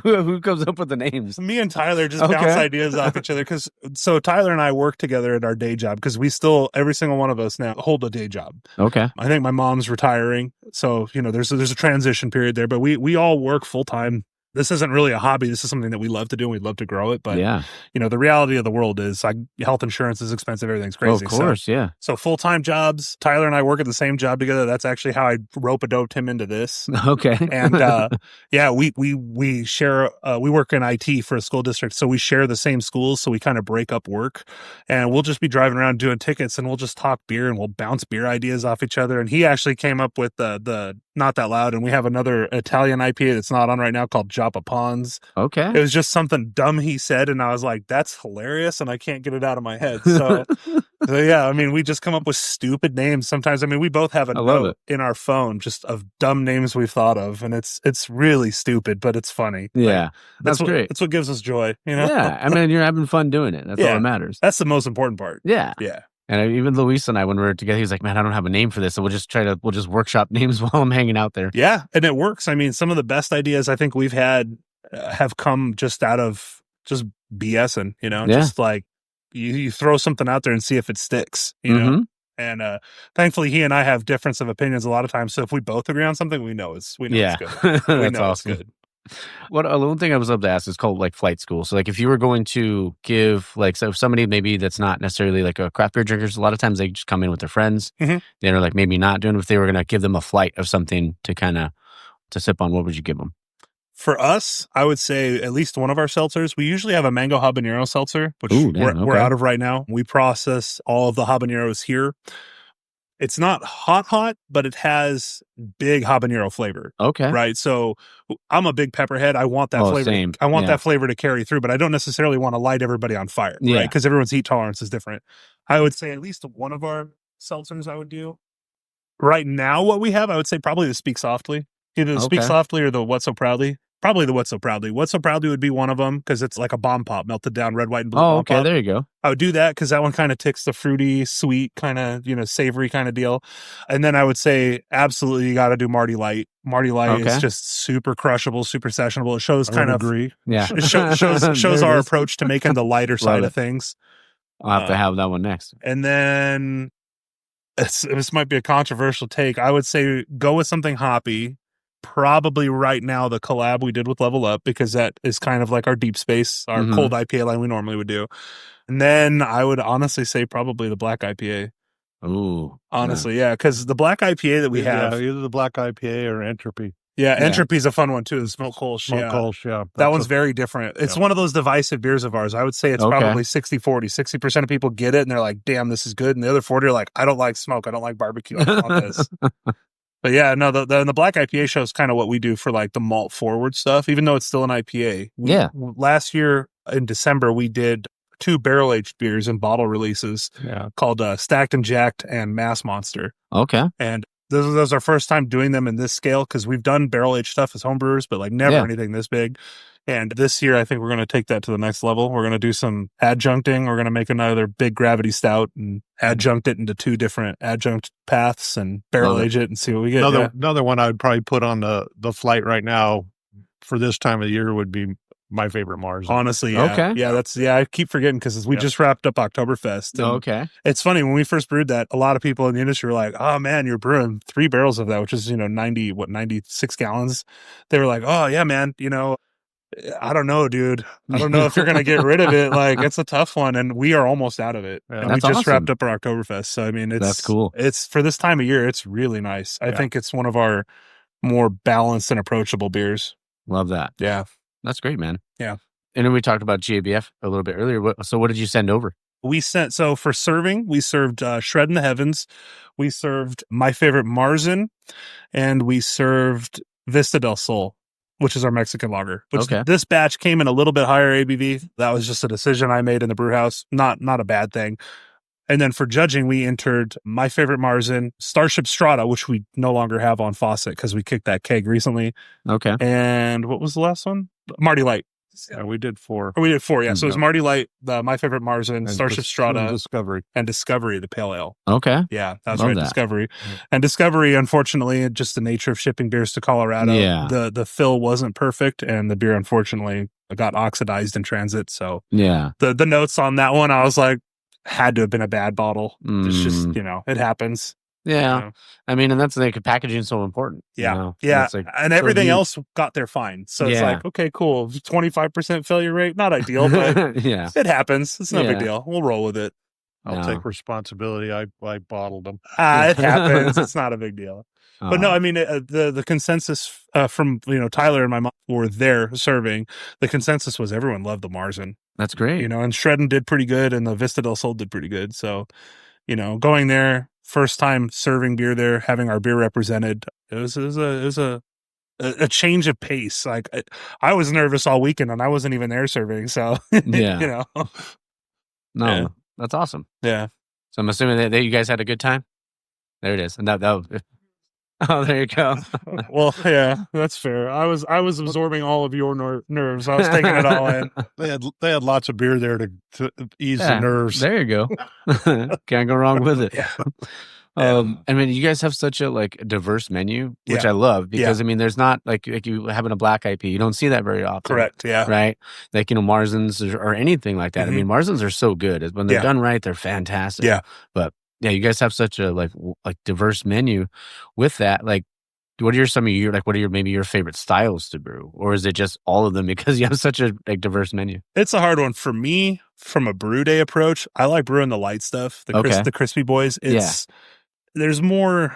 who comes up with the names? Me and Tyler just bounce ideas off each other. So Tyler and I work together at our day job because we still, every single one of us now, hold a day job. Okay. I think my mom's retiring. So, you know, there's a transition period there, but we all work full time. This isn't really a hobby. This is something that we love to do and we'd love to grow it. But, you know, the reality of the world is health insurance is expensive. Everything's crazy. Of course, So full-time jobs. Tyler and I work at the same job together. That's actually how I rope-a-doped him into this. Okay. And, we share, we work in IT for a school district. So we share the same schools. So we kind of break up work and we'll just be driving around doing tickets and we'll just talk beer and we'll bounce beer ideas off each other. And he actually came up with the Not That Loud. And we have another Italian IPA that's not on right now called Joppa Pons. Okay. It was just something dumb he said, and I was like, that's hilarious, and I can't get it out of my head. So I mean, we just come up with stupid names sometimes. I mean, we both have a note in our phone just of dumb names we've thought of, and it's really stupid, but it's funny. Yeah. Like, that's great. That's what gives us joy, you know? Yeah. I mean, you're having fun doing it. That's all that matters. That's the most important part. Yeah. Yeah. And even Luis and I, when we were together, he was like, man, I don't have a name for this. So we'll just workshop names while I'm hanging out there. Yeah. And it works. I mean, some of the best ideas I think we've had have come just out of just BSing, you know, just like you throw something out there and see if it sticks, you know? And thankfully he and I have difference of opinions a lot of times. So if we both agree on something, we know it's good. That's awesome. It's good. One thing I was love to ask is called like flight school. So like if you were going to give like, so if somebody maybe that's not necessarily like a craft beer drinkers, a lot of times they just come in with their friends. They're like maybe not doing it. If they were going to give them a flight of something to sip on, what would you give them? For us, I would say at least one of our seltzers. We usually have a mango habanero seltzer, which we're out of right now. We process all of the habaneros here. It's not hot, but it has big habanero flavor. Okay. Right. So I'm a big pepperhead. I want that flavor. Same. I want that flavor to carry through, but I don't necessarily want to light everybody on fire. Right. Because everyone's heat tolerance is different. I would say at least one of our seltzers I would do. Right now, what we have, I would say probably the Speak Softly. Either the Speak Softly or the What So Proudly. Probably the What So Proudly. What So Proudly would be one of them because it's like a bomb pop, melted down red, white, and blue. Oh, okay. There you go. I would do that because that one kind of ticks the fruity, sweet, kind of, you know, savory kind of deal. And then I would say absolutely you got to do Marty Light. Marty Light is just super crushable, super sessionable. It shows It shows our approach to making the lighter side of things. I'll have to have that one next. And then this might be a controversial take. I would say go with something hoppy probably right now the collab we did with Level Up, because that is kind of like our deep space, our Mhm. cold IPA line we normally would do. And then I would honestly say probably the black IPA. Ooh. Honestly, yeah, because the black IPA that we have, either the black IPA or Entropy. yeah, Entropy's a fun one too. The Smoke Kolsch, Smoke Kolsch, yeah. that one's very different. It's one of those divisive beers of ours. I would say it's Okay. probably 60-40. 60% of people get it and they're like, damn, this is good. And the other 40 are like, I don't like smoke. I don't like barbecue. I don't want this. But yeah, no, the black IPA show is kind of what we do for like the malt forward stuff, even though it's still an IPA. Last year in December, we did 2 barrel-aged beers and bottle releases called Stacked and Jacked and Mass Monster. Okay. And this was our first time doing them in this scale, because we've done barrel-aged stuff as homebrewers, but like never anything this big. And this year, I think we're going to take that to the next level. We're going to do some adjuncting. We're going to make another big gravity stout and adjunct it into 2 different adjunct paths and barrel age it and see what we get. Another one I would probably put on the flight right now for this time of the year would be My Favorite Märzen. Honestly, yeah. Okay. Yeah, I keep forgetting because we just wrapped up Oktoberfest. Okay. It's funny, when we first brewed that, a lot of people in the industry were like, oh man, you're brewing 3 barrels of that, which is, 96 gallons. They were like, oh yeah, man, I don't know, dude. I don't know if you're going to get rid of it. Like, it's a tough one, and we are almost out of it. And we just wrapped up our Oktoberfest. So, I mean, that's cool. It's for this time of year, it's really nice. I think it's one of our more balanced and approachable beers. Love that. Yeah. That's great, man. Yeah. And then we talked about GABF a little bit earlier. So what did you send over? So for serving, we served Shred in the Heavens. We served My Favorite Märzen, and we served Vista del Sol, which is our Mexican lager. This batch came in a little bit higher ABV. That was just a decision I made in the brew house. Not a bad thing. And then for judging, we entered My Favorite Märzen, Starship Strata, which we no longer have on faucet because we kicked that keg recently. Okay. And what was the last one? Marty Light. Yeah, we did 4. We did 4, yeah. So it was Marty Light, My Favorite Märzen, Starship Strata, and Discovery, the Pale Ale. Okay. Yeah, that's right, Discovery. And Discovery, unfortunately, just the nature of shipping beers to Colorado, the fill wasn't perfect, and the beer, unfortunately, got oxidized in transit. So the notes on that one, I was like, had to have been a bad bottle. It's just, it happens. Yeah. I mean, and that's like packaging is so important. Yeah. Like, and everything else got there fine. So it's like, okay, cool. 25% failure rate, not ideal, but it happens. It's no big deal. We'll roll with it. I'll take responsibility. I bottled them. It happens. It's not a big deal. But no, I mean, the consensus from, Tyler and my mom were there serving. The consensus was everyone loved the Märzen. That's great. And Shredden did pretty good, and the Vista del Sol did pretty good. So, going there, first time serving beer there, having our beer represented, it was a change of pace. Like I was nervous all weekend, and I wasn't even there serving. So, No, that's awesome. Yeah. So I'm assuming that you guys had a good time. There it is. And that oh, there you go. Well, yeah, that's fair. I was absorbing all of your nerves. I was taking it all in. They had lots of beer there to ease the nerves. There you go. Can't go wrong with it. Yeah. I mean, you guys have such a diverse menu, which I love because I mean, there's not like you having a black IP. You don't see that very often. Correct. Yeah. Right. Like Märzens or anything like that. I mean, Märzens are so good. When they're done right, they're fantastic. Yeah. But yeah, you guys have such a like diverse menu with that. Like, what are some of your maybe your favorite styles to brew, or is it just all of them because you have such a diverse menu? It's a hard one for me. From a brew day approach, I like brewing the light stuff, the crispy boys. There's more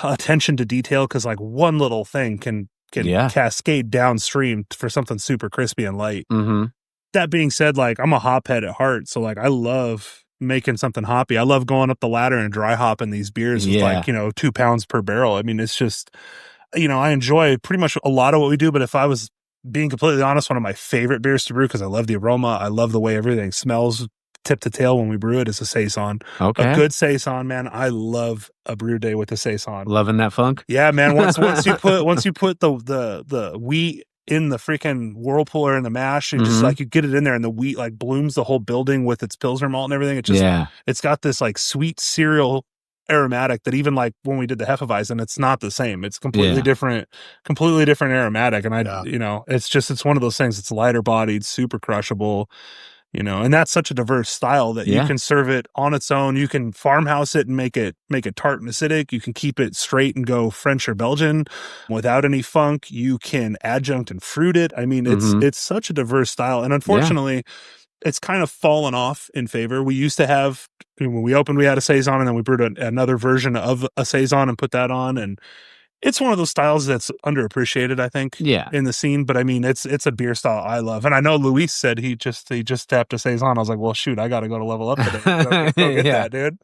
attention to detail because like one little thing can cascade downstream for something super crispy and light. Mm-hmm. That being said, like I'm a hop head at heart, so like I love making something hoppy. I love going up the ladder and dry hopping these beers with 2 pounds per barrel. I mean, it's just, I enjoy pretty much a lot of what we do, but if I was being completely honest, one of my favorite beers to brew, because I love the aroma, I love the way everything smells tip to tail when we brew it, is a saison. Okay. A good saison, man. I love a brew day with a saison. Loving that funk? Yeah, man. Once you put the wheat in the freaking whirlpool or in the mash, and just like you get it in there, and the wheat like blooms the whole building with its Pilsner malt and everything. It just it's got this like sweet cereal aromatic that even like when we did the Hefeweizen, it's not the same. It's completely different aromatic. And it's one of those things. It's lighter bodied, super crushable. and that's such a diverse style that you can serve it on its own. You can farmhouse it and make it tart and acidic. You can keep it straight and go French or Belgian without any funk. You can adjunct and fruit it. I mean, it's such a diverse style. And unfortunately, it's kind of fallen off in favor. We used to have, when we opened, we had a Saison, and then we brewed another version of a Saison and put that on. And it's one of those styles that's underappreciated, I think, in the scene. But I mean, it's a beer style I love. And I know Luis said he just tapped a Saison. I was like, well, shoot, I got to go to Level Up today. Go get that, dude.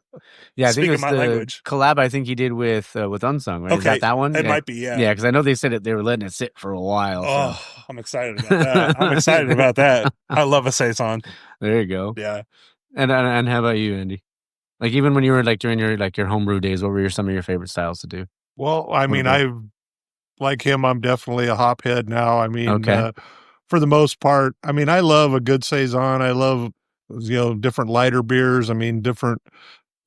Yeah, I think Speaking it's my the language. collab I think he did with Unsung, right? Okay. Is that one? It might be, yeah. Yeah, because I know they said they were letting it sit for a while. Oh, so. I'm excited about that. I'm excited about that. I love a Saison. There you go. Yeah. And how about you, Andy? Like, even when you were like during your homebrew days, what were some of your favorite styles to do? Well, I mean, like him, I'm definitely a hop head now. I mean, for the most part, I mean, I love a good Saison. I love, different lighter beers. I mean, different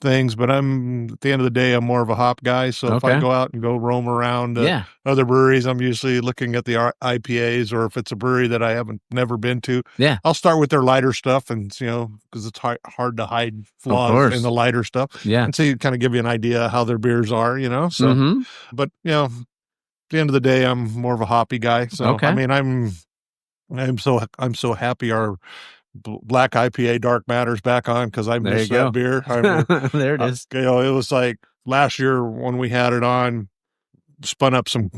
things, but at the end of the day, I'm more of a hop guy. So if I go out and go roam around other breweries, I'm usually looking at the IPAs, or if it's a brewery that I haven't never been to, I'll start with their lighter stuff, and because it's hard to hide flaws in the lighter stuff, and so you kind of give you an idea how their beers are, So, but at the end of the day, I'm more of a hoppy guy. So I mean, I'm so happy our Black IPA Dark Matter's back on, because I miss that beer. There it is. It was like last year when we had it on, spun up some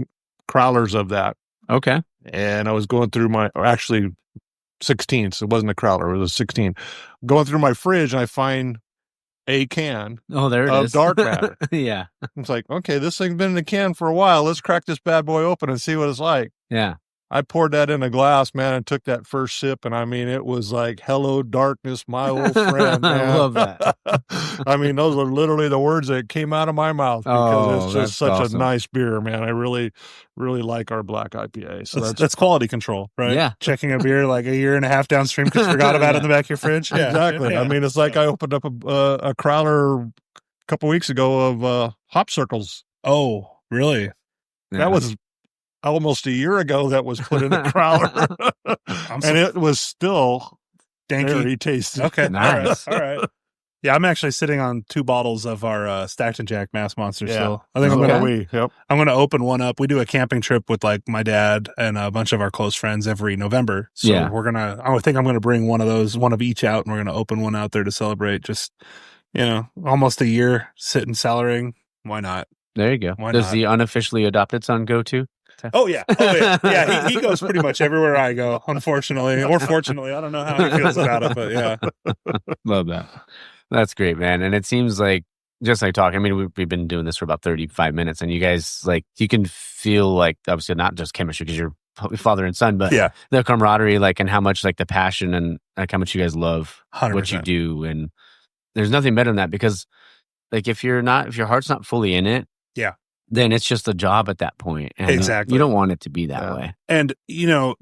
crowlers of that. Okay. And I was going through actually 16s. It wasn't a crowler. It was a 16. Going through my fridge, and I find a can of Dark Matter. Yeah. It's like, okay, this thing's been in the can for a while. Let's crack this bad boy open and see what it's like. Yeah. I poured that in a glass, man, and took that first sip, and I mean, it was like, hello, darkness, my old friend, man. I love that. I mean, those are literally the words that came out of my mouth, because it's just such awesome. a nice beer, man. I really, really like our Black IPA. So that's quality control, right? Yeah. Checking a beer like a year and a half downstream because you forgot about it in the back of your fridge. Yeah, exactly. Yeah. I mean, it's like I opened up a crowler a couple weeks ago of Hop Circles. Oh, really? Yeah. That was almost a year ago that was put in a crowler. And it was still very tasty. Okay. Nice. All right. Yeah, I'm actually sitting on 2 bottles of our Stacked and Jack Mass Monster still. I think I'm going to open one up. We do a camping trip with like my dad and a bunch of our close friends every November. So I think I'm going to bring one of each out, and we're going to open one out there to celebrate just, almost a year sitting cellaring. Why not? There you go. Does the unofficially adopted son go too? Oh yeah. Yeah, he goes pretty much everywhere I go, unfortunately or fortunately. I don't know how he feels about it, but yeah. Love that. That's great, man. And it seems like, just like talking, I mean, we've been doing this for about 35 minutes, and you guys, like, you can feel like, obviously not just chemistry because you're father and son, but the camaraderie, like, and how much, like, the passion and like how much you guys love 100%. What you do. And there's nothing better than that, because like, if your heart's not fully in it, then it's just a job at that point. And exactly. You don't want it to be that way. And,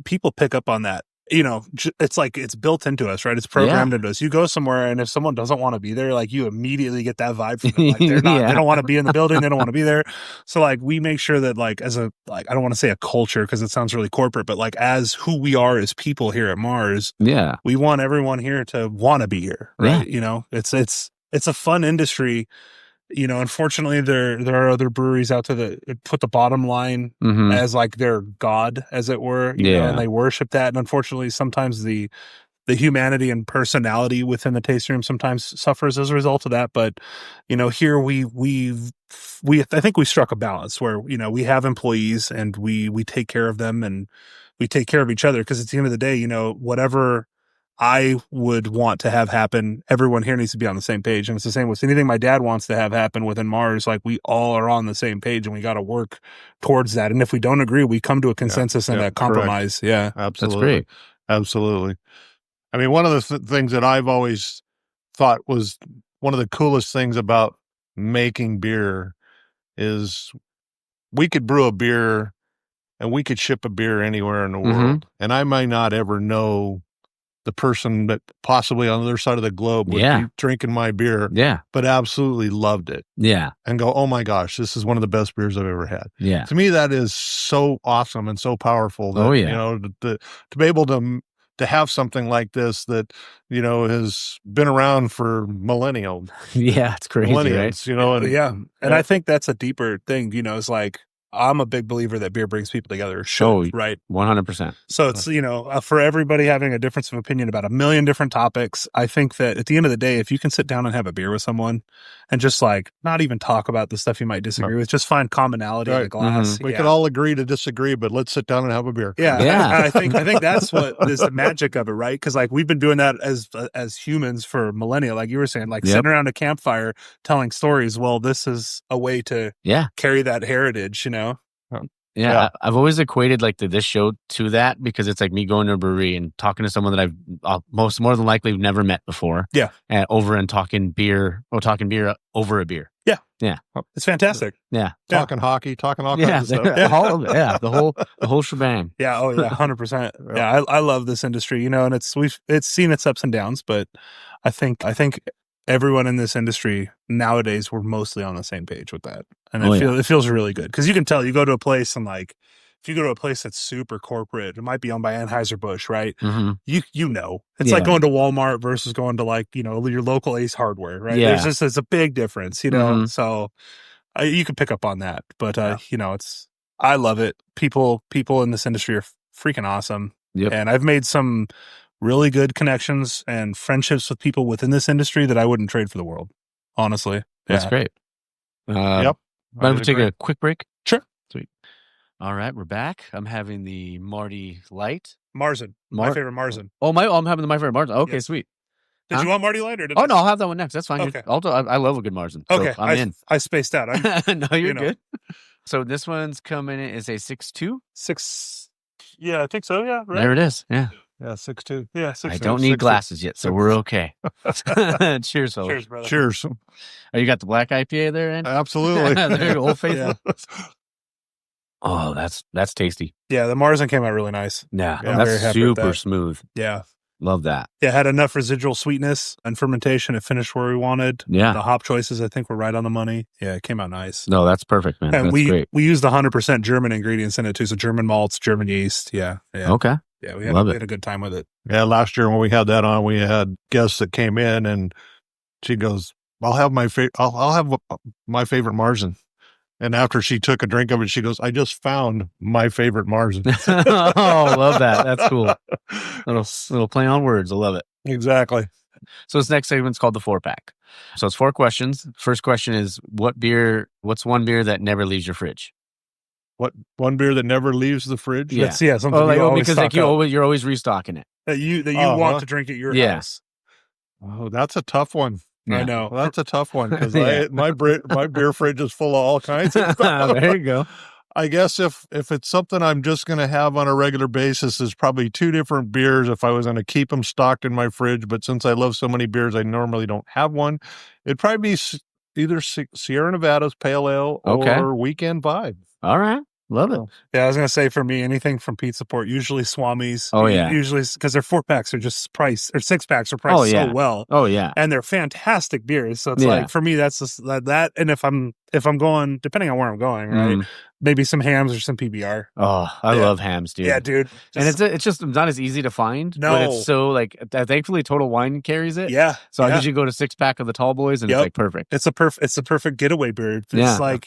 people pick up on that. It's like it's built into us, right? It's programmed into us. You go somewhere, and if someone doesn't want to be there, like, you immediately get that vibe from them. Like, they're not, they don't want to be in the building. They don't want to be there. So, like, we make sure that, like, I don't want to say a culture because it sounds really corporate, but like, as who we are as people here at Mars, we want everyone here to want to be here, right? It's a fun industry. Unfortunately, there are other breweries out there that put the bottom line as like their god, as it were, and they worship that. And unfortunately, sometimes the humanity and personality within the tasting room sometimes suffers as a result of that. But here I think we struck a balance where we have employees, and we take care of them, and we take care of each other, because at the end of the day, whatever I would want to have happen, everyone here needs to be on the same page. And it's the same with anything my dad wants to have happen within Mars. Like, we all are on the same page, and we got to work towards that. And if we don't agree, we come to a consensus and a compromise. Correct. Yeah. Absolutely. That's great. Absolutely. I mean, one of the things that I've always thought was one of the coolest things about making beer is we could brew a beer and we could ship a beer anywhere in the world. And I might not ever know the person that possibly on the other side of the globe would be drinking my beer, but absolutely loved it. And go, oh my gosh, this is one of the best beers I've ever had. To me, that is so awesome and so powerful that, to be able to to have something like this that, has been around for millennials. Yeah, it's crazy, right? And I think that's a deeper thing, is like, I'm a big believer that beer brings people together, right? 100%. So it's, for everybody having a difference of opinion about a million different topics, I think that at the end of the day, if you can sit down and have a beer with someone and just like not even talk about the stuff you might disagree with, just find commonality in the glass. We could all agree to disagree, but let's sit down and have a beer. I think that's what is the magic of it, right? Because like we've been doing that as humans for millennia, like you were saying, like sitting around a campfire telling stories. Well, this is a way to carry that heritage, Yeah, I've always equated like this show to that because it's like me going to a brewery and talking to someone that I've more than likely never met before. Yeah, and talking beer over a beer. Yeah, it's fantastic. Yeah, talking hockey, talking all kinds of stuff. The whole shebang. Yeah, 100%. Yeah, I love this industry, and it's seen its ups and downs, but I think everyone in this industry nowadays, we're mostly on the same page with that. And it feels really good because you can tell you go to a place and like, if you go to a place that's super corporate, it might be owned by Anheuser-Busch, right? Mm-hmm. It's like going to Walmart versus going to like, your local Ace Hardware, right? Yeah. There's a big difference, so you can pick up on that, but I love it. People in this industry are freaking awesome. Yep. And I've made some really good connections and friendships with people within this industry that I wouldn't trade for the world. Honestly. That's great. Yep. Mind if we take a quick break? Sure. Sweet. All right, we're back. I'm having the Marty Light. Märzen. My favorite Märzen. I'm having the My Favorite Märzen. Okay, Yes. Sweet. Did you want Marty Light or did no, I'll have that one next. That's fine. Okay. I love a good Märzen. So okay. I'm in. I spaced out. No, you're good. So this one's coming in as a 6.2? 6. Yeah, I think so. Yeah. Right. There it is. Yeah. Yeah, 6.2. Yeah, 6. I don't need glasses yet, so we're okay. Cheers, fellas. Cheers, brother. Cheers. Oh, you got the black IPA there, Andy? Absolutely. There you go, Old Faithful. Yeah. Oh, that's tasty. Yeah, the Märzen came out really nice. Yeah, I'm very that's happy with super that. smooth. Yeah. Love that. Yeah, it had enough residual sweetness and fermentation. It finished where we wanted. Yeah. The hop choices, I think, were right on the money. Yeah, it came out nice. No, that's perfect, man. And that's great. we used 100% German ingredients in it too. So German malts, German yeast. Yeah. Okay. Yeah, we Love it. had a good time with it. Yeah, last year when we had that on, we had guests that came in, and she goes, "I'll have my my favorite Märzen." And after she took a drink of it, she goes, "I just found my favorite Märzen." Oh, love that. That's cool. Little play on words. I love it. Exactly. So this next segment's called the 4-pack. So it's 4 questions. First question is, what's one beer that never leaves your fridge? What one beer that never leaves the fridge? Yeah. Something you always because stock up. you're always restocking it. that you want to drink at your house. Oh, that's a tough one. Yeah. I know. Well, that's a tough one because Yeah. my beer fridge is full of all kinds of stuff. There you go. I guess if it's something I'm just going to have on a regular basis, is probably 2 different beers if I was going to keep them stocked in my fridge. But since I love so many beers, I normally don't have one. It'd probably be either Sierra Nevada's Pale Ale or Weekend Vibe. All right. Love it. Yeah, I was gonna say for me, anything from Pizza Port, usually Swami's. Oh, yeah. Usually because their 4-packs are just priced, or 6-packs are priced so well. Oh yeah. And they're fantastic beers. So it's Yeah. like for me, that's just that. And if I'm going, depending on where I'm going, right? Maybe some hams or some PBR. Oh, I love hams, dude. Yeah, dude. And it's just not as easy to find. No. But it's so like thankfully Total Wine carries it. Yeah. So I usually go to 6-pack of the tall boys and it's like perfect. It's a perfect getaway beer. It's Yeah. like,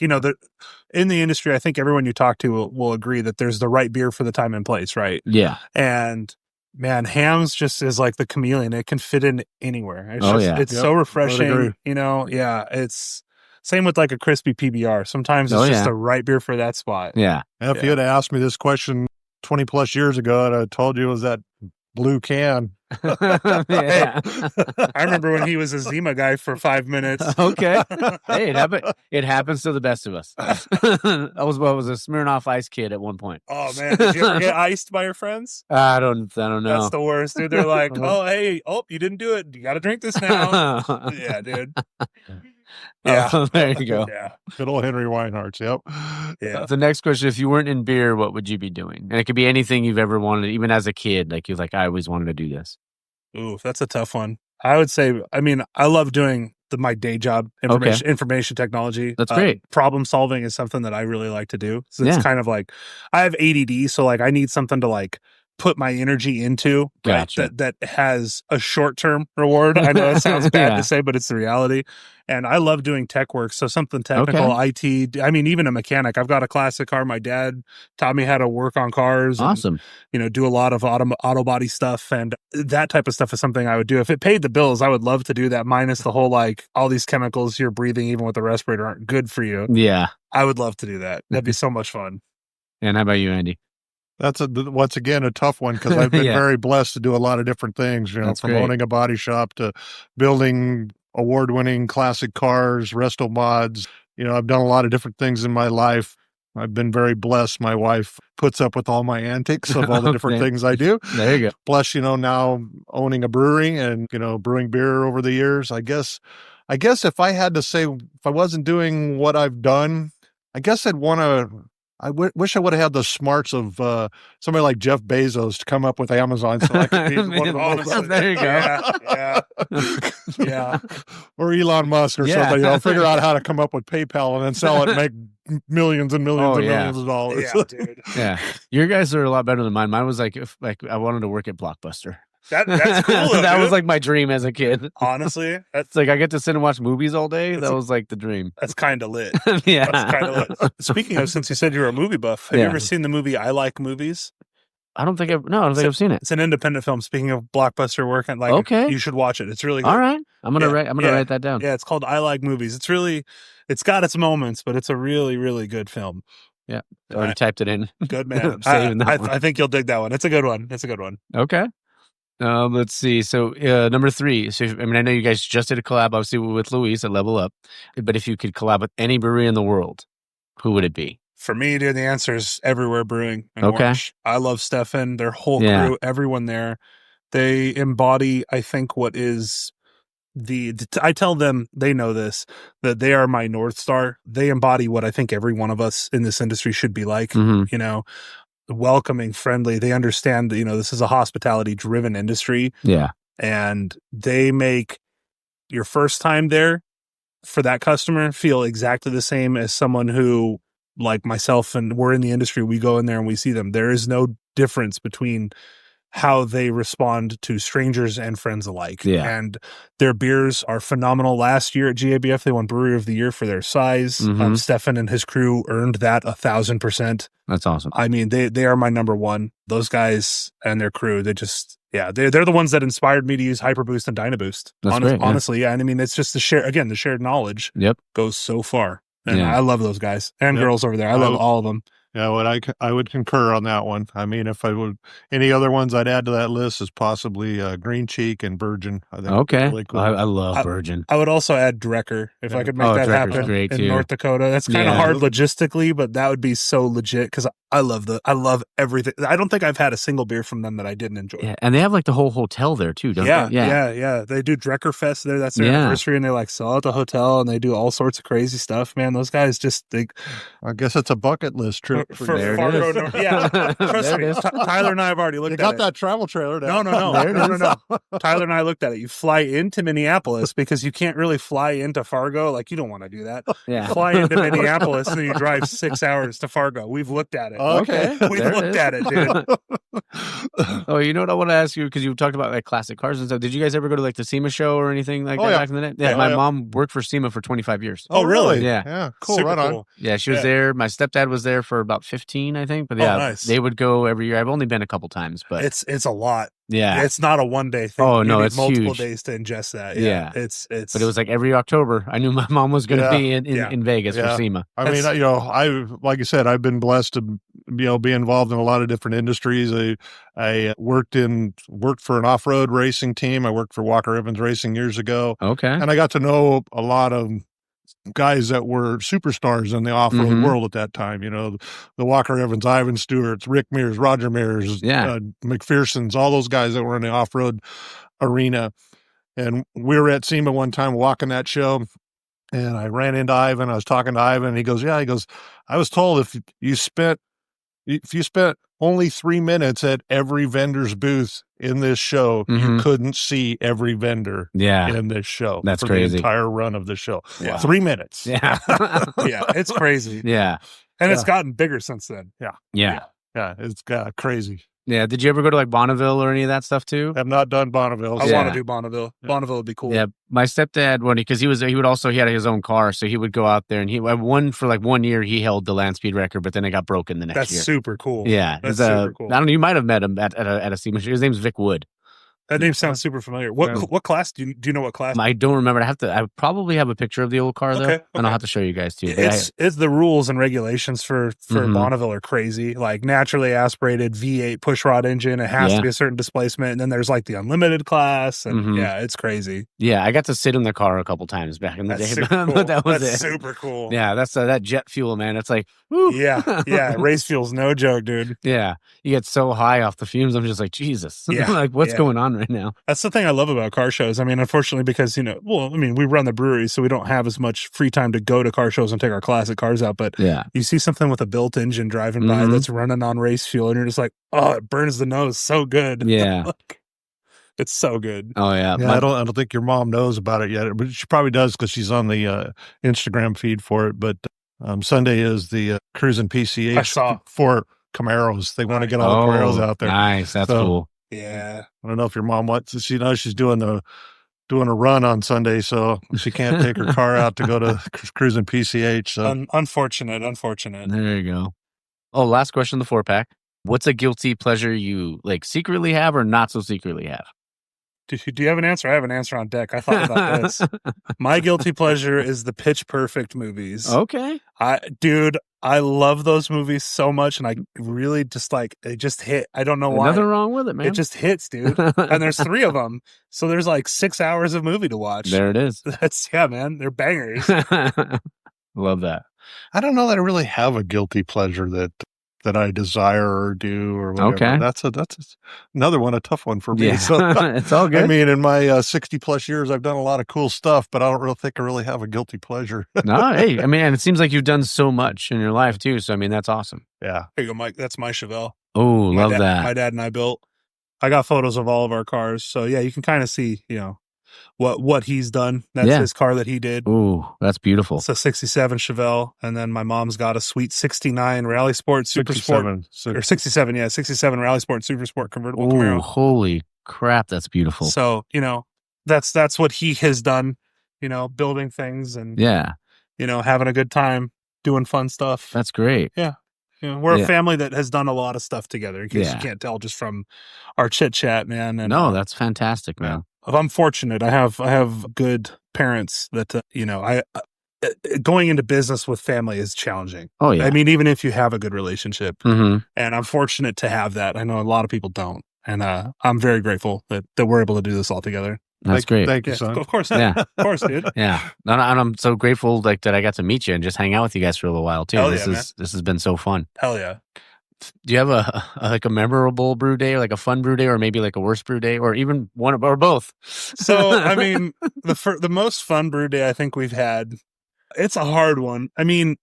in the industry, I think everyone you talk to will agree that there's the right beer for the time and place, right? Yeah. And man, hams just is like the chameleon. It can fit in anywhere. It's it's so Would refreshing. agree. It's same with like a crispy PBR. Sometimes it's just the right beer for that spot. Yeah. If you had asked me this question 20 plus years ago, I'd have told you it was that blue can. Yeah. I remember when he was a Zima guy for 5 minutes. Okay. Hey, it happens to the best of us. I was a Smirnoff Ice kid at one point. Oh man, did you ever get iced by your friends? I don't know. That's the worst, dude. They're like, you didn't do it. You got to drink this now. Yeah, dude. Yeah. Oh, there you go. Yeah. Good old Henry Weinhardt's. Yep. Yeah. The next question, if you weren't in beer, what would you be doing? And it could be anything you've ever wanted, even as a kid. Like you're like, I always wanted to do this. Ooh, that's a tough one. I would say, I love doing my day job, information technology. That's great. Problem solving is something that I really like to do. So it's kind of like, I have ADD. So like I need something to like put my energy into, right? Gotcha. That has a short-term reward. I know it sounds bad Yeah. to say, but it's the reality. And I love doing tech work. So something technical, IT. I mean, even a mechanic. I've got a classic car. My dad taught me how to work on cars. Awesome. And, do a lot of auto body stuff. And that type of stuff is something I would do. If it paid the bills, I would love to do that, minus the whole, all these chemicals you're breathing, even with the respirator, aren't good for you. Yeah. I would love to do that. That'd be so much fun. And how about you, Andy? That's once again a tough one because I've been very blessed to do a lot of different things, That's from great. owning a body shop to building award-winning classic cars, resto mods. I've done a lot of different things in my life. I've been very blessed. My wife puts up with all my antics of all the different things I do. There you go. Plus, now owning a brewery and, brewing beer over the years. I guess if I had to say, if I wasn't doing what I've done, I guess I'd want to. Wish I would have had the smarts of somebody like Jeff Bezos to come up with Amazon so I could be one of the Honestly, there you go. Yeah. Or Elon Musk or something. Figure out how to come up with PayPal and then sell it and make millions and millions and millions of dollars. Yeah, dude. Yeah. Your guys are a lot better than mine. Mine was if I wanted to work at Blockbuster. That's cool. Though, that dude. was my dream as a kid. Honestly, It's I get to sit and watch movies all day. That was the dream. That's kind of lit. Yeah. That's kind of lit. Speaking of, since you said you're a movie buff, have you ever seen the movie I Like Movies? I don't think I've seen it. It's an independent film. Speaking of Blockbuster work, and you should watch it. It's really good. All right. I'm gonna write that down. Yeah, it's called I Like Movies. It's got its moments, but it's a really, really good film. Yeah. Already typed it in. Good man. Saving that one. I think you'll dig that one. It's a good one. Okay. Let's see. So number 3. So I know you guys just did a collab, obviously, with Luis at Level Up. But if you could collab with any brewery in the world, who would it be? For me, dude, the answer is Everywhere Brewing. Okay. Orange. I love Stefan, their whole crew, everyone there. They embody, I think, what is I tell them, they know this, that they are my North Star. They embody what I think every one of us in this industry should be like. Mm-hmm. Welcoming, friendly. They understand that, this is a hospitality driven industry. Yeah. And they make your first time there for that customer feel exactly the same as someone who, like myself, and we're in the industry, we go in there and we see them. There is no difference between how they respond to strangers and friends alike. Yeah. And their beers are phenomenal. Last year at GABF, they won Brewery of the Year for their size. Mm-hmm. Stefan and his crew earned that 1,000%. That's awesome. I mean, they are my number one. Those guys and their crew, they're the ones that inspired me to use Hyperboost and Dynaboost. That's great, honestly, yeah. And I mean, it's just the shared knowledge goes so far. And I love those guys and girls over there. I love all of them. Yeah, I would concur on that one. I mean, if I would, any other ones I'd add to that list is possibly Green Cheek and Virgin. I think okay, really cool. I love Virgin. I would also add Drecker if I could make that Drecker's happen great in too. North Dakota. That's kind of hard logistically, but that would be so legit because I love everything. I don't think I've had a single beer from them that I didn't enjoy. Yeah, and they have the whole hotel there too, don't they? Yeah. They do Drecker Fest there. That's their anniversary, and they sell out the hotel, and they do all sorts of crazy stuff. Man, those guys I guess it's a bucket list trip for Fargo. Yeah, trust me. Tyler and I have already looked at it. You got that travel trailer down. No. Tyler and I looked at it. You fly into Minneapolis because you can't really fly into Fargo. You don't want to do that. Yeah. Fly into Minneapolis and then you drive 6 hours to Fargo. We've looked at it. Okay. We've looked at it, dude. Oh, you know what I want to ask you, because you talked about classic cars and stuff. Did you guys ever go to the SEMA show or anything that back in the day? Yeah, my mom worked for SEMA for 25 years. Oh, really? Yeah. Cool. Super right on. cool. Yeah, she was there. My stepdad was there for about 15, I think. But nice. They would go every year. I've only been a couple times, but it's a lot. Yeah, it's not a one day thing. Oh, you no, need it's multiple huge. days to ingest that. Yeah. It's. But it was every October. I knew my mom was going to be in Vegas for SEMA. I mean, like you said, I've been blessed to be involved in a lot of different industries. I worked for an off road racing team. I worked for Walker Evans Racing years ago. Okay, and I got to know a lot of guys that were superstars in the off-road world at that time. The Walker Evans, Ivan Stewart's, Rick Mears, Roger Mears, McPherson's, all those guys that were in the off-road arena. And we were at SEMA one time walking that show, and I ran into Ivan. I was talking to Ivan, and he goes, I was told if you spent only 3 minutes at every vendor's booth in this show, you couldn't see every vendor in this show. That's for crazy. The entire run of the show. Yeah. 3 minutes. Yeah. Yeah, it's crazy. Yeah. And it's gotten bigger since then. Yeah. Yeah, it's crazy. Yeah. Did you ever go to like Bonneville or any of that stuff too? Have not done Bonneville. I Yeah. want to do Bonneville. Yeah. Bonneville would be cool. Yeah, my stepdad because he had his own car, so he would go out there and he for like 1 year he held the land speed record, but then it got broken the next That's year. super cool. Yeah, That's it's, super cool. I don't know. You might have met him at a steam machine. His name's Vic Wood. That name sounds super familiar. What class do you know? What class? I don't remember. I probably have a picture of the old car though, Okay. and I'll have to show you guys too. It's the rules and regulations for Mhm. Bonneville are crazy. Like naturally aspirated V8 pushrod engine, it has to be a certain displacement, and then there's like the unlimited class, and Mhm. yeah, it's crazy. Yeah, I got to sit in the car a couple times back in the That's day, super cool. but that was That's it. super cool. Yeah, that's that jet fuel, man. It's like, woo. Yeah. Race fuel's no joke, dude. Yeah, you get so high off the fumes. I'm just like, Jesus. Yeah, like what's yeah. going on right now? That's the thing I love about car shows. I mean, unfortunately, because, we run the brewery, so we don't have as much free time to go to car shows and take our classic cars out. But Yeah, you see something with a built engine driving by Mhm. that's running on race fuel, and you're just like, oh, it burns the nose so good. yeah. Like, it's so good. Oh yeah. Yeah, I don't think your mom knows about it yet, but she probably does because she's on the Instagram feed for it. But Sunday is the cruising PCH I saw. for Camaros. They want to get all the Camaros out there. Nice. That's So- cool. Yeah. I don't know if your mom wants to. She knows she's doing a run on Sunday, so she can't take her car out to go to cruising PCH. So Unfortunate. There you go. Oh, last question, the 4-pack. What's a guilty pleasure you like secretly have or not so secretly have? Do you have an answer? I have an answer on deck. I thought about this. My guilty pleasure is the Pitch Perfect movies. Okay. I love those movies so much, and I really just it just hit. I don't know why. Nothing wrong with it, man. It just hits, dude. And there's 3 of them, so there's like 6 hours of movie to watch. There it is. Man. They're bangers. Love that. I don't know that I really have a guilty pleasure that I desire or do or whatever. Okay. That's another one, a tough one for me. Yeah. So, It's all good. I mean, in my 60 plus years, I've done a lot of cool stuff, but I don't really think I really have a guilty pleasure. No, hey, I mean, and it seems like you've done so much in your life too. So I mean, that's awesome. Yeah. Here you go, Mike. That's my Chevelle. Oh, love My that. dad and I built. I got photos of all of our cars, so yeah, you can kind of see, what he's done. That's his car that he did. Oh, that's beautiful. It's a 67 Chevelle, and then my mom's got a sweet 69 Rally Sport Super Sport, or 67 Rally Sport Super Sport convertible Oh, Camaro. holy crap, that's beautiful. So, that's what he has done, building things and, Yeah, having a good time, doing fun stuff. that's great. We're Yeah. a family that has done a lot of stuff together, in case you can't tell just from our chit chat, man. And, No, that's fantastic, man. I'm fortunate. I have good parents that, going into business with family is challenging. Oh yeah. I mean, even if you have a good relationship, Mm-hmm. and I'm fortunate to have that. I know a lot of people don't. And I'm very grateful that we're able to do this all together. That's great. Thank you, son. Of course. Yeah. Of course, dude. Yeah, and I'm so grateful that I got to meet you and just hang out with you guys for a little while too. Hell This yeah, has been so fun. Hell yeah. Do you have a memorable brew day or like a fun brew day or maybe like a worst brew day or even one or both? So, I mean, the most fun brew day I think we've had, it's a hard one. I mean,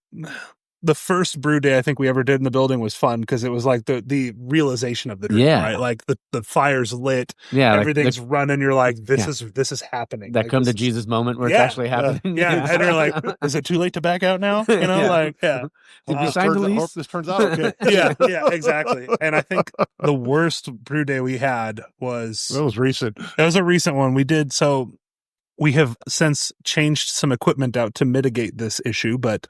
the first brew day I think we ever did in the building was fun because it was like the realization of the drink, right? Like the fire's lit, everything's running. You're like, this is happening. That like, come to Jesus moment where it's actually happening. Yeah, and you're like, is it too late to back out now? Did you sign the lease? Hope this turns out okay. yeah, exactly. And I think the worst brew day we had was That was recent. It was a recent one we did. So we have since changed some equipment out to mitigate this issue, but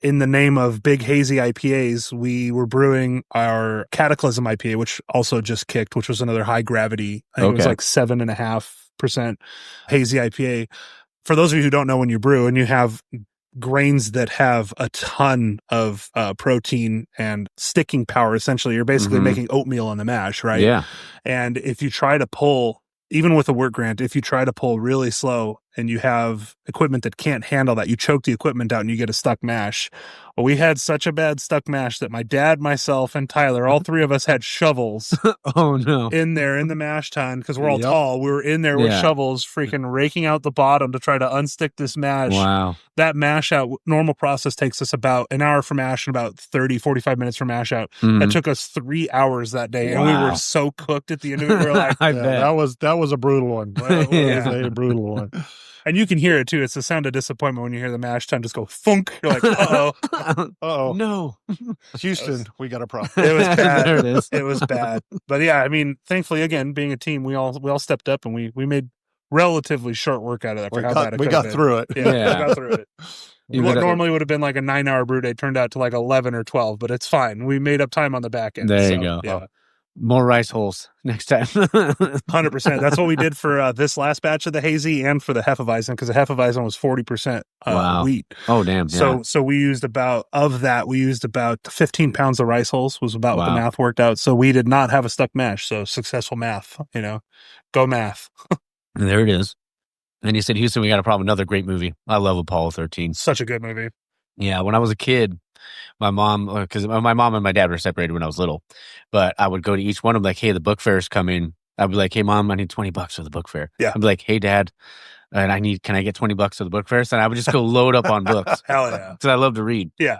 in the name of big hazy IPAs, we were brewing our Cataclysm IPA, which also just kicked, which was another high gravity. I think it was like 7.5% hazy IPA. For those of you who don't know, when you brew and you have grains that have a ton of protein and sticking power, essentially, you're basically making oatmeal on the mash, right? Yeah. And if you try to pull, even with a work grant, if you try to pull really slow and you have equipment that can't handle that, you choke the equipment out and you get a stuck mash. Well, we had such a bad stuck mash that my dad, myself, and Tyler, all 3 of us had shovels Oh no. in there in the mash tun because we're all tall. We were in there with shovels, freaking raking out the bottom to try to unstick this mash. Wow. That mash out, normal process takes us about an hour for mash and about 45 minutes for mash out. That took us 3 hours that day. And we were so cooked at the end of it. We were like, I bet. That was a brutal one. That was a brutal one. And you can hear it too. It's the sound of disappointment when you hear the mash tun just go funk. You're like, Uh-oh. No. Houston, we got a problem. It was bad. There it is. It was bad. But yeah, I mean, thankfully, again, being a team, we all stepped up and we made relatively short work out of that. For how bad it We got been. through it. Yeah, Yeah. we got through it. What normally would have been like a 9-hour brew day turned out to like 11 or 12, but it's fine. We made up time on the back end. There you go. Yeah. More rice holes next time. 100%. That's what we did for this last batch of the hazy and for the Hefeweizen, because the Hefeweizen was 40% Wow. wheat. Oh, damn. Yeah. So we used about 15 pounds of rice hulls was about what the math worked out. So we did not have a stuck mash. So successful math, go math. There it is. And you said, Houston, we got a problem. Another great movie. I love Apollo 13. Such a good movie. Yeah. When I was a kid, my mom, because my mom and my dad were separated when I was little, but I would go to each one of them like, hey, the book fair's coming. I'd be like, hey, Mom, I need $20 for the book fair. Yeah. I'd be like, hey, Dad, can I get $20 for the book fair? So I would just go load up on books. Hell yeah. Because I love to read. Yeah.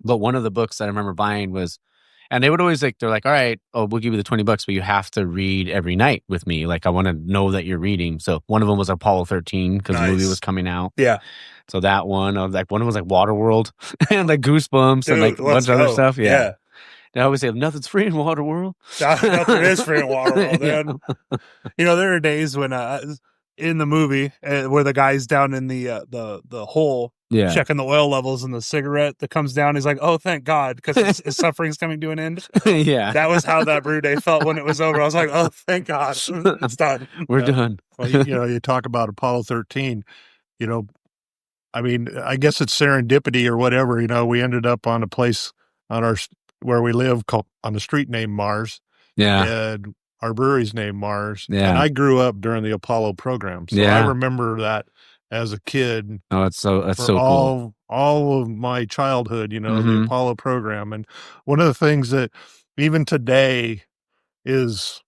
But one of the books that I remember buying was, and they would always they're like, all right, we'll give you the $20, but you have to read every night with me. Like, I want to know that you're reading. So one of them was Apollo 13 because the movie was coming out. Yeah. So that one, I was like, one of them was like Waterworld and like Goosebumps and like a bunch of other stuff. Yeah. They always say nothing's free in Waterworld. Nothing is free in Waterworld, man. There are days when in the movie where the guy's down in the hole checking the oil levels in the cigarette that comes down. He's like, oh, thank God, because his suffering's coming to an end. Yeah. That was how that brew day felt when it was over. I was like, oh, thank God. It's done. We're done. Well, you talk about Apollo 13, I mean, I guess it's serendipity or whatever. We ended up on a place where we live on the street named Mars. Yeah. And our brewery's named Mars. Yeah. And I grew up during the Apollo program. So I remember that as a kid. Oh, that's so cool. Cool. All of my childhood, the Apollo program. And one of the things that even today is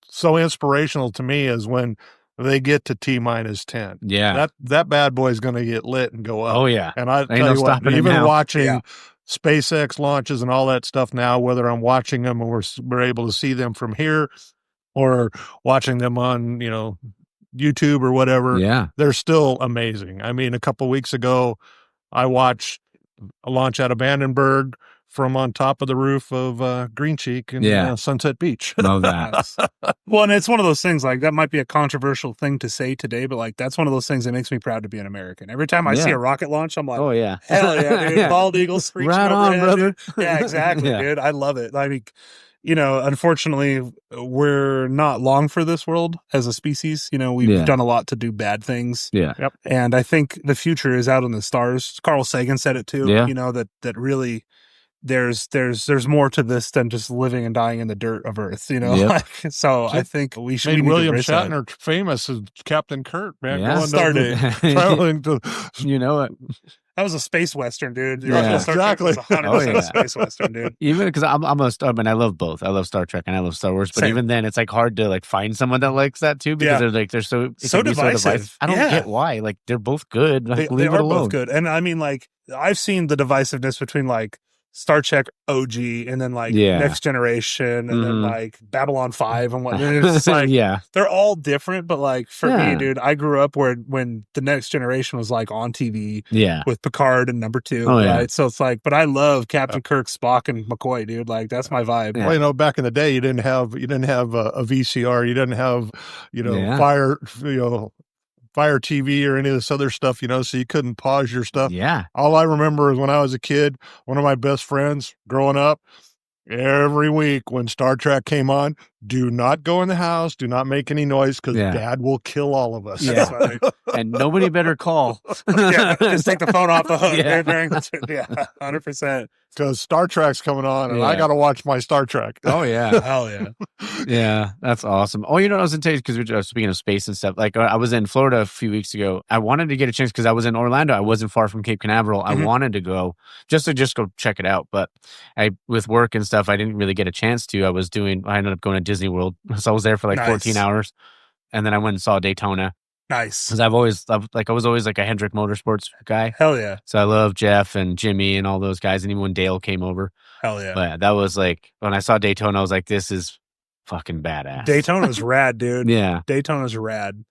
so inspirational to me is when they get to T-10. Yeah. That bad boy's going to get lit and go up. Oh, yeah. And I tell no you what, stopping it even now. watching SpaceX launches and all that stuff now, whether I'm watching them or we're able to see them from here or watching them on, YouTube or whatever, they're still amazing. I mean, a couple weeks ago, I watched a launch out of Vandenberg from on top of the roof of Green Cheek and Sunset Beach. Love that. Well, and it's one of those things, like, that might be a controversial thing to say today, but like, that's one of those things that makes me proud to be an American. Every time I see a rocket launch, I'm like, oh yeah, hell yeah, dude. Bald eagle screeching right on, overhead, brother. Dude. Yeah, exactly, dude. I love it. I mean, unfortunately, we're not long for this world as a species. We've done a lot to do bad things. Yeah. Yep. And I think the future is out in the stars. Carl Sagan said it too. Yeah. That really there's more to this than just living and dying in the dirt of Earth. So I think we should. William Shatner famous as Captain Kirk, man. Yeah. Traveling to. You know it. That was a space western, dude. Exactly. Was 100% a space western, dude. Even because I love both. I love Star Trek and I love Star Wars, but even then, it's like hard to like find someone that likes that too because they're so divisive. I don't get why. Like, they're both good. Like, they are both good, and I mean, like, I've seen the divisiveness between like Star Trek OG and then like Next Generation and then like Babylon 5 and what. It's like they're all different, but like for me, dude, I grew up when the Next Generation was like on TV with Picard and number 2, right? So it's like, but I love Captain Kirk, Spock, and McCoy, dude. Like, that's my vibe. Well, back in the day, you didn't have a VCR, you didn't have Fire TV or any of this other stuff, so you couldn't pause your stuff. Yeah. All I remember is when I was a kid, one of my best friends growing up, every week when Star Trek came on, do not go in the house, do not make any noise because Dad will kill all of us. Yeah. And nobody better call. Just take the phone off the hook. 100%. Because Star Trek's coming on and I got to watch my Star Trek. Oh, yeah. Hell yeah. Yeah, that's awesome. Oh, I was in Texas because we were speaking of space and stuff. Like, I was in Florida a few weeks ago. I wanted to get a chance because I was in Orlando. I wasn't far from Cape Canaveral. I wanted to go just to go check it out. But with work and stuff, I didn't really get a chance to. I ended up going to Disney World. So I was there for like 14 hours. And then I went and saw Daytona. Nice. Because I was always like a Hendrick Motorsports guy. Hell yeah. So I love Jeff and Jimmy and all those guys. And even when Dale came over. Hell yeah. But that was like, when I saw Daytona, I was like, this is fucking badass. Daytona's rad, dude. Yeah. Daytona's rad.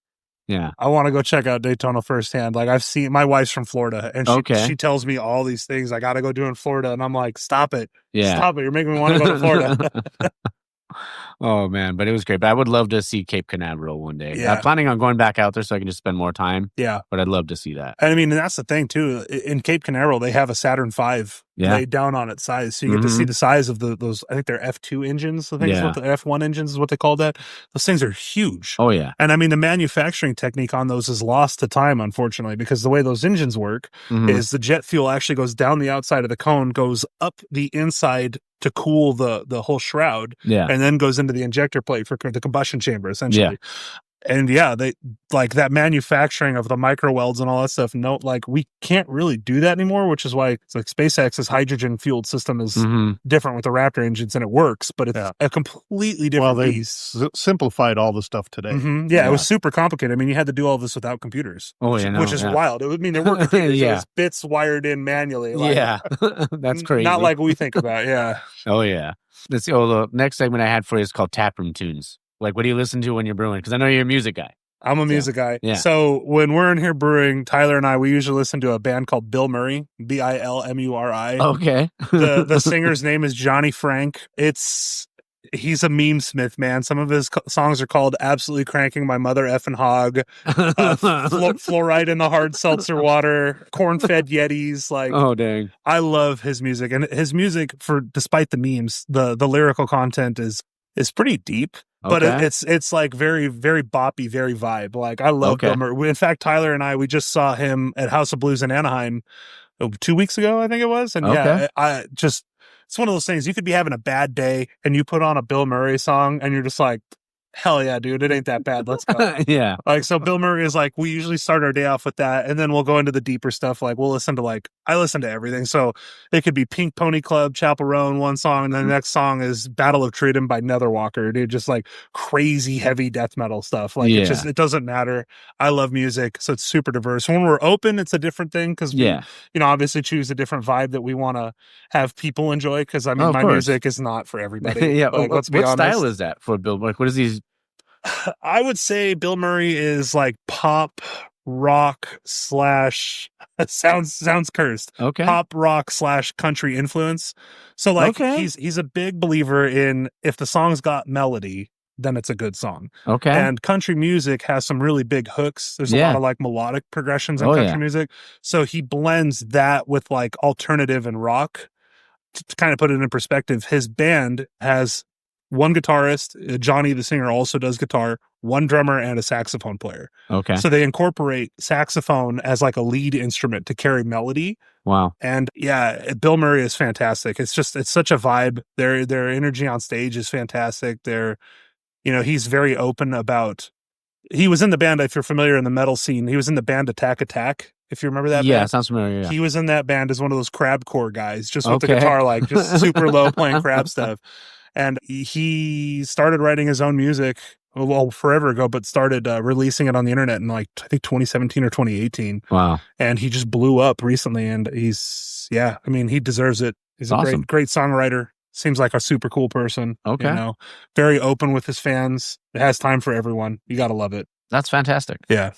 Yeah. I want to go check out Daytona firsthand. Like I've seen, my wife's from Florida, and she tells me all these things I got to go do in Florida, and I'm like, stop it, stop it, you're making me want to go to Florida. Oh man, but it was great. But I would love to see Cape Canaveral one day. Yeah. I'm planning on going back out there so I can just spend more time. Yeah, but I'd love to see that. And I mean, that's the thing too. In Cape Canaveral, they have a Saturn V laid down on its size, so you get to see the size of those. I think they're F2 engines. I think is what the F1 engines is what they call that. Those things are huge. Oh yeah. And I mean, the manufacturing technique on those is lost to time, unfortunately, because the way those engines work is the jet fuel actually goes down the outside of the cone, goes up the inside to cool the whole shroud, and then goes into the injector plate for the combustion chamber, essentially. And they like that manufacturing of the micro welds and all that stuff. No, like we can't really do that anymore, which is why it's like SpaceX's hydrogen fueled system is different with the Raptor engines, and it works, but it's a completely different piece. Simplified all the stuff today. It was super complicated. I mean, you had to do all this without computers, which is wild. I mean, there were computers, it was bits wired in manually. Like, that's crazy. Not like we think about. Oh yeah. The next segment I had for you is called Taproom Tunes. Like, what do you listen to when you're brewing? Because I know you're a music guy. I'm a music guy. Yeah. So when we're in here brewing, Tyler and I, we usually listen to a band called Bill Murray, Bilmuri. Okay. The singer's name is Johnny Frank. He's a meme smith, man. Some of his songs are called Absolutely Cranking My Mother Effing Hog, Fluoride in the Hard Seltzer Water, Corn-Fed Yetis. Like, oh, dang. I love his music. And his music, despite the memes, the lyrical content is pretty deep. But it's like very, very boppy, very vibe. Like I love Bill Murray. In fact, Tyler and we just saw him at House of Blues in Anaheim 2 weeks ago, I think it was. And it's one of those things. You could be having a bad day and you put on a Bill Murray song and you're just like, hell yeah, dude, it ain't that bad. Let's go. Like, so Bill Murray is like, we usually start our day off with that, and then we'll go into the deeper stuff. Like, we'll listen to I listen to everything. So it could be Pink Pony Club, Chapel Roan, one song, and then the next song is Battle of Triton by Netherwalker, dude. Just like crazy heavy death metal stuff. Like, it doesn't matter. I love music, so it's super diverse. When we're open, it's a different thing because we, obviously choose a different vibe that we want to have people enjoy. Because I mean, my music is not for everybody. Like, let's be honest. What style is that for Bill? Like, what is he? I would say Bill Murray is like pop rock / sounds cursed. Pop rock / country influence. So like he's a big believer in if the song's got melody, then it's a good song. And country music has some really big hooks. There's a lot of like melodic progressions in country music. So he blends that with like alternative and rock. To kind of put it in perspective, his band has one guitarist, Johnny the singer also does guitar, one drummer, and a saxophone player. So they incorporate saxophone as like a lead instrument to carry melody. Wow. And Bill Murray is fantastic. It's such a vibe. Their energy on stage is fantastic. He's very open about, he was in the band, if you're familiar in the metal scene, he was in the band Attack Attack. If you remember that band. Sounds familiar. Yeah. He was in that band as one of those crabcore guys, just with the guitar, like just super low playing crab stuff. And he started writing his own music, forever ago, but started releasing it on the internet in like, I think 2017 or 2018. Wow. And he just blew up recently. And he deserves it. He's a great songwriter. Seems like a super cool person. Very open with his fans. It has time for everyone. You got to love it. That's fantastic. Yeah.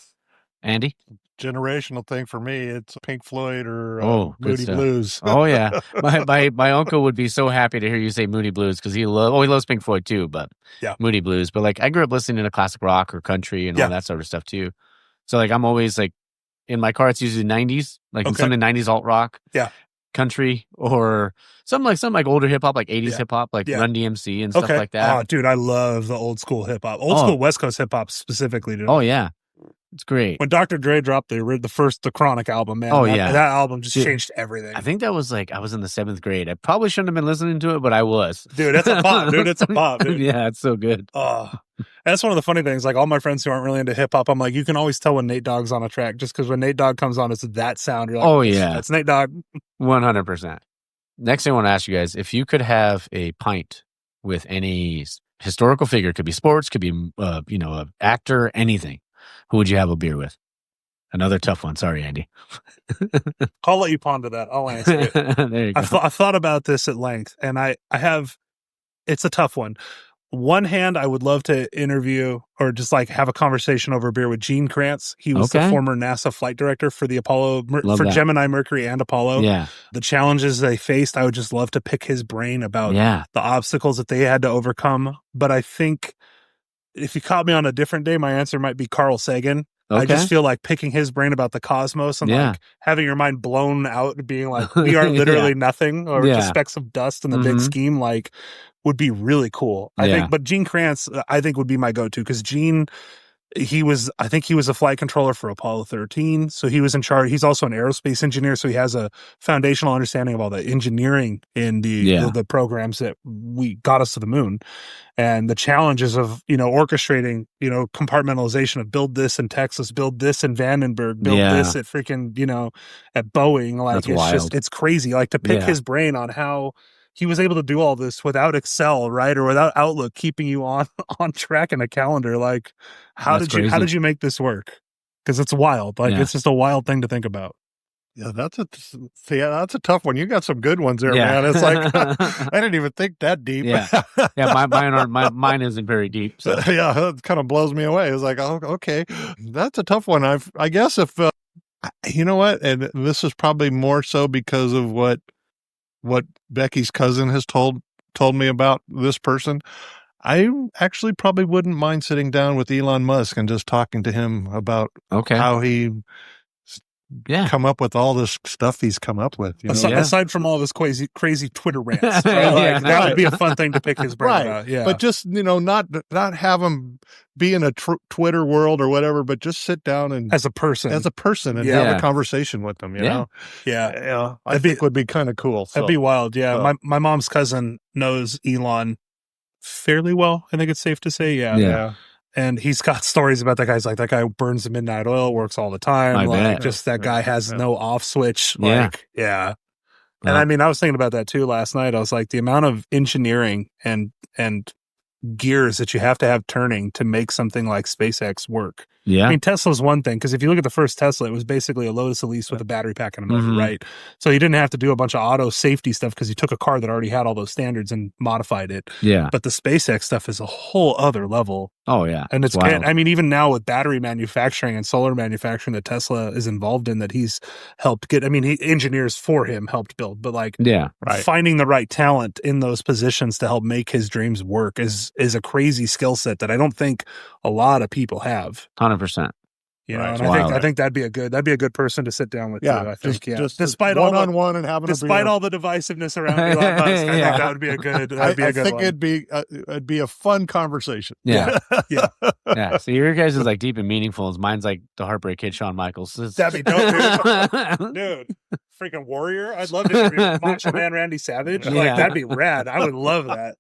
Andy? Generational thing for me, it's Pink Floyd or Moody Blues. My uncle would be so happy to hear you say Moody Blues because he loves Pink Floyd too, but Moody Blues. But like I grew up listening to classic rock or country and all that sort of stuff too. So like I'm always like in my car, it's usually 90s, like something 90s alt rock, country, or some like older hip hop, like 80s hip hop, like Run DMC and stuff like that. Oh, dude, I love the old school hip hop, school West Coast hip hop specifically. Dude. Oh yeah. It's great. When Dr. Dre dropped the Chronic album, man. That album just changed everything. I think that was like I was in the 7th grade. I probably shouldn't have been listening to it, but I was. Dude, that's a pop. It's a pop, dude. Yeah, it's so good. Oh, that's one of the funny things. Like all my friends who aren't really into hip hop, I'm like, you can always tell when Nate Dogg's on a track just because when Nate Dogg comes on, it's that sound. You're like, that's Nate Dogg. 100%. Next thing I want to ask you guys, if you could have a pint with any historical figure, could be sports, could be an actor, anything. Who would you have a beer with? Another tough one. Sorry, Andy. I'll let you ponder that. I'll answer it. There you go. I've thought about this at length, and I have. It's a tough one. one hand, I would love to interview or just like have a conversation over a beer with Gene Kranz. He was the former NASA flight director for the for Gemini, Mercury, and Apollo. Yeah. The challenges they faced, I would just love to pick his brain about the obstacles that they had to overcome. But I think if you caught me on a different day, my answer might be Carl Sagan. I just feel like picking his brain about the cosmos and like having your mind blown out and being like, we are literally nothing or just specks of dust in the big scheme, like would be really cool. I think, but Gene Kranz, I think would be my go-to because Gene, I think he was a flight controller for Apollo 13. So he was in charge. He's also an aerospace engineer. So he has a foundational understanding of all the engineering in the programs that we got us to the moon and the challenges of, orchestrating, compartmentalization of build this in Texas, build this in Vandenberg, build this at freaking, at Boeing. Like That's it's wild. just, it's crazy. Like to pick his brain on how he was able to do all this without Excel, right? Or without Outlook keeping you on track in a calendar. Like how did you make this work? Because it's wild. Like it's just a wild thing to think about. Yeah, that's a tough one. You got some good ones there, man. It's like I didn't even think that deep. Mine isn't very deep. So. Yeah, it kind of blows me away. It's like, oh, okay, that's a tough one. I guess if you know what, and this is probably more so because of what Becky's cousin has told me about this person. I actually probably wouldn't mind sitting down with Elon Musk and just talking to him about how he come up with all this stuff he's come up with. Aside from all of his crazy Twitter rants, right? That would be a fun thing to pick his brain about. Yeah, but just not have him be in a Twitter world or whatever, but just sit down and as a person and have a conversation with them. You know, I think would be kind of cool. That'd be wild. Yeah, my mom's cousin knows Elon fairly well. I think it's safe to say. Yeah. And he's got stories about that guy's like, that guy burns the midnight oil, works all the time. That guy has no off switch. And I mean, I was thinking about that too last night. I was like, the amount of engineering and gears that you have to have turning to make something like SpaceX work. Yeah. I mean, Tesla's one thing, because if you look at the first Tesla, it was basically a Lotus Elise with a battery pack and a motor, right? So you didn't have to do a bunch of auto safety stuff because you took a car that already had all those standards and modified it. Yeah. But the SpaceX stuff is a whole other level. Oh, yeah. And it's wild. I mean, even now with battery manufacturing and solar manufacturing that Tesla is involved in that he's helped get, I mean, engineers for him helped build, but like finding the right talent in those positions to help make his dreams work is a crazy skill set that I don't think a lot of people have. 100%. You know, and I think that'd be a good person to sit down with too. I think, just despite all one-on-one and having despite all the divisiveness around Elon Musk, I think that would be a good. I think it'd be a fun conversation. Yeah, yeah. So your guys is like deep and meaningful, and mine's like the Heartbreak Kid, Shawn Michaels. That'd be dope, dude. Freaking warrior! I'd love to interview Macho Man Randy Savage. Like that'd be rad. I would love that.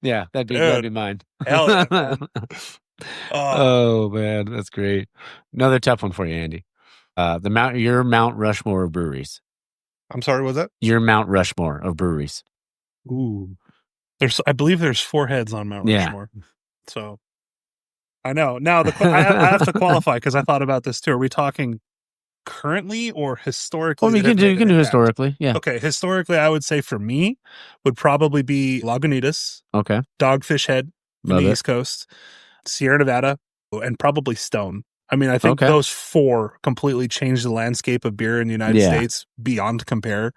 Yeah, that'd be mine. Hell yeah, man. Oh man, that's great. Another tough one for you, Andy. Your Mount Rushmore of breweries. I'm sorry, was that your Mount Rushmore of breweries? Ooh, I believe there's 4 heads on Mount Rushmore. So I know now. I have to qualify because I thought about this too. Are we talking currently or historically? Well, you can do historically. Yeah. Okay, historically, I would say for me would probably be Lagunitas. Okay. Dogfish Head on the East Coast. Sierra Nevada, and probably Stone. I mean, I think those 4 completely changed the landscape of beer in the United States beyond compare.